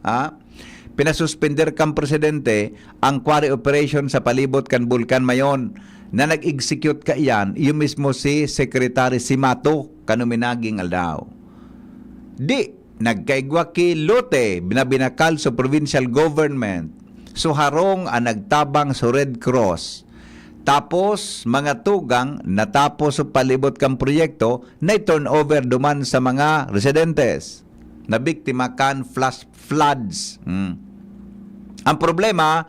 pinasuspender kang Presidente ang quarry operation sa palibot kan Bulkan mayon. Na nag-execute ka iyan, yung mismo si Secretary Simato, kanuminaging aldaw. Di, nagkaigwa ki lote, binabinakal sa provincial government, so harong ang nagtabang sa Red Cross. Tapos, mga tugang, natapos sa palibot kang proyekto, na turn over duman sa mga residentes, na biktima kan flash floods. Ang problema,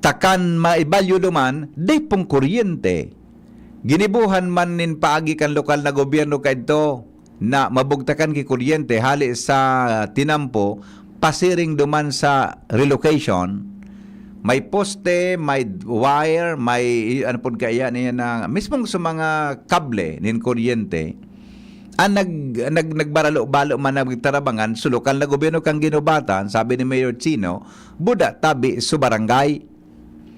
takan maibalyo duman, day pong kuryente. Ginibuhan man nin paagi kan lokal na gobyerno kadto na mabugtakan ki kuryente hali sa tinampo, pasiring duman sa relocation. May poste, may wire, may ano pud kaya niya na mismong sa mga kable nin kuryente. Ang nagbaralo-balo man nagtarabangan sa lokal na gobyerno kang Ginubatan, sabi ni Mayor Chino, buda tabi sa barangay.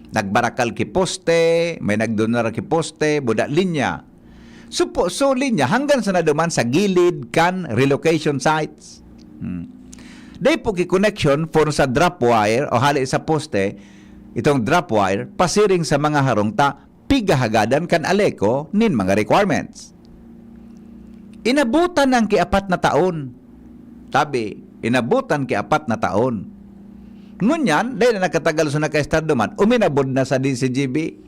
Nagbarakal ki poste, may nagdonar ki poste, buda linya. So linya hanggang sa naduman sa gilid kan relocation sites. Day po ki connection for sa drop wire o hali sa poste, itong drop wire pasiring sa mga harong ta pigahagadan kan Aleco nin mga requirements. Inabutan ng ki-4 na taon. Tabi, inabutan ki-4 na taon. Ngunyan, dahil na nakatagal sa naka-star duman, uminabod na sa DCGB.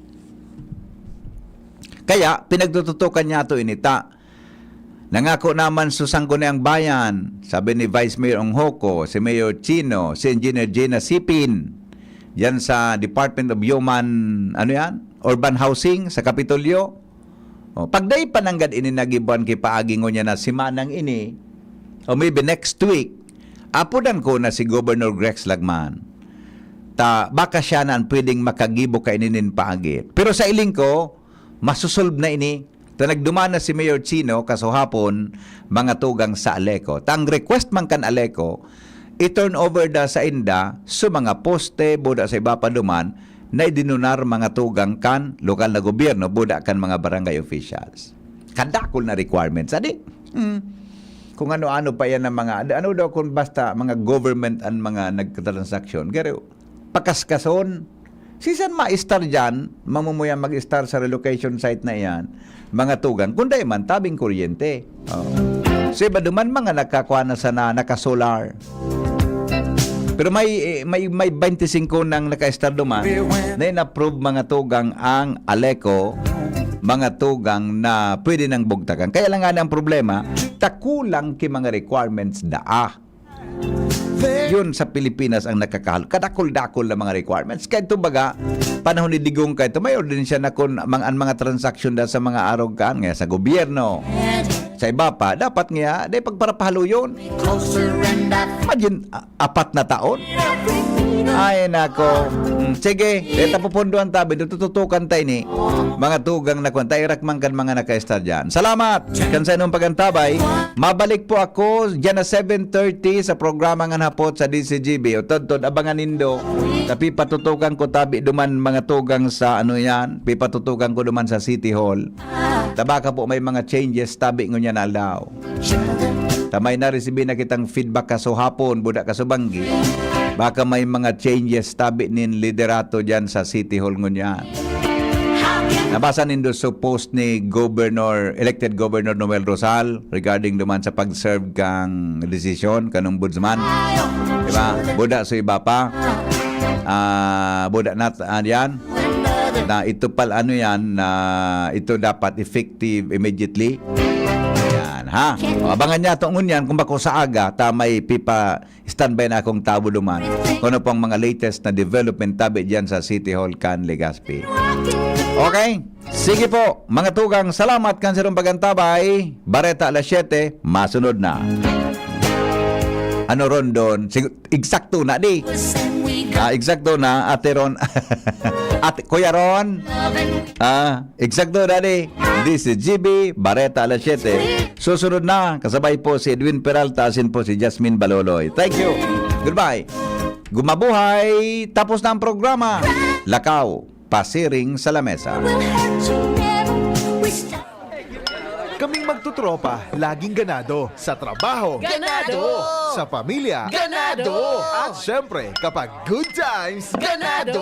Kaya, pinagtututukan niya ito inita. Nangako naman susangko na ang bayan, sabi ni Vice Mayor Onghoko, si Mayor Chino, si Engineer Gina Sipin, yan sa Department of Urban Housing sa Kapitolyo. Pagday pananggad ini nagibuan kay paagingon niya na si Manang ini, o maybe next week, apudan ko na si Governor Grex Lagman. Baka siya na pwedeng makagibo ka ininin paagi. Pero sa iling ko, masusolve na ini. Nagduman na si Mayor Chino kasuhapon mga tugang sa Aleco. Tang request man kan Aleco, i-turn over da sa inda sa mga poste, buda sa iba pa duman, na idinunar mga tugang kan lokal na gobyerno, buda kan mga barangay officials. Kadakol na requirements, adi. Kung ano-ano pa yan ng mga, ano daw kung basta mga government ang mga nagtransaksyon. Pero pakaskason, sisan ma-star dyan, mamumuyan mag-star sa relocation site na yan, mga tugang, kung dahil man, tabing kuryente. So iba duman mga nakakuha na sana, nakasolar. Pero may 25 nang naka-star duman na in-approve mga tugang ang Aleco, mga tugang na pwede nang bugtakan. Kaya lang nga ang problema, takulang ki mga requirements daa. Yun sa Pilipinas ang nakakahal. Kadakol-dakol na mga requirements. Kaya ito baga, panahon ni Digong ka ito, may ordensya na kung mga transaksyon da sa mga arogan, nga sa gobyerno. Sa iba pa, dapat nga, day pagparapahalo yun. Imagine, 4 na taon. Ay, nako. Sige, dito pupunduan tabi, tututukan tayo ni mga tugang na kwanta, irakman kan mga naka-star dyan. Salamat! Kan sa inong pagantabay, mabalik po ako dyan na 7:30 sa programa nga hapot sa DCGB. O tod abangan nindo. Tapi patutukan ko tabi duman mga tugang sa ano yan, pipatutukan ko duman sa City Hall. Tabaka po may mga changes tabi ngunya na alaw. Tamay na resibi na kitang feedback kaso hapon, budak kaso banggi. Baka may mga changes tabi nin liderato dyan sa City Hall ngunya. Nabasa nindo sa post ni elected Governor Noel Rosal regarding duman sa pag-serve kang desisyon kanong ombudsman. Diba? Budak so iba pa. Budak nat yan. Na ito pal ano yan na ito dapat effective immediately. Yan ha. O, abangan niya itong yan kung bako sa aga tamay pipa standby na akong tabo duman. Kung ano pang mga latest na development tabi dyan sa City Hall kan Legazpi. Okay? Sige po, mga tugang, salamat kan sa irong pagantabay. Bareta alas 7, masunod na. Ano ron doon? Eksakto na di. Eksakto na, Ate Ron. Kuya Ron. Eksakto na di. This is GB, Bareta alas 7. Susunod na, kasabay po si Edwin Peralta, asin po si Jasmine Baloloy. Thank you. Goodbye. Gumabuhay. Tapos na ang programa. Lakaw, pasiring sa lamesa. Kaming magtutropa, laging ganado. Sa trabaho, Ganado! Sa pamilya, Ganado! At syempre, kapag good times, ganado!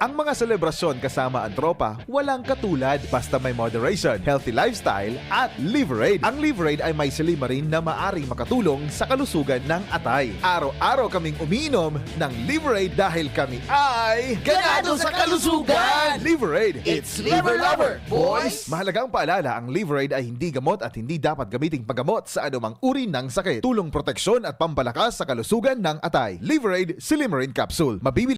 Ang mga selebrasyon kasama ang tropa, walang katulad basta may moderation, healthy lifestyle, at Liverade. Ang Liverade ay may silimarin na maaring makatulong sa kalusugan ng atay. Araw-araw kaming umiinom ng Liverade dahil kami ay Ganado sa kalusugan! Liverade, It's Liver Lover, boys! Mahalagang paalala, ang Liverade ay hindi gamot at hindi dapat gamiting paggamot sa anumang uri ng sakit. Tulong proteksyon at pampalakas sa kalusugan ng atay. Liverade Silimarin Capsule. Mabibili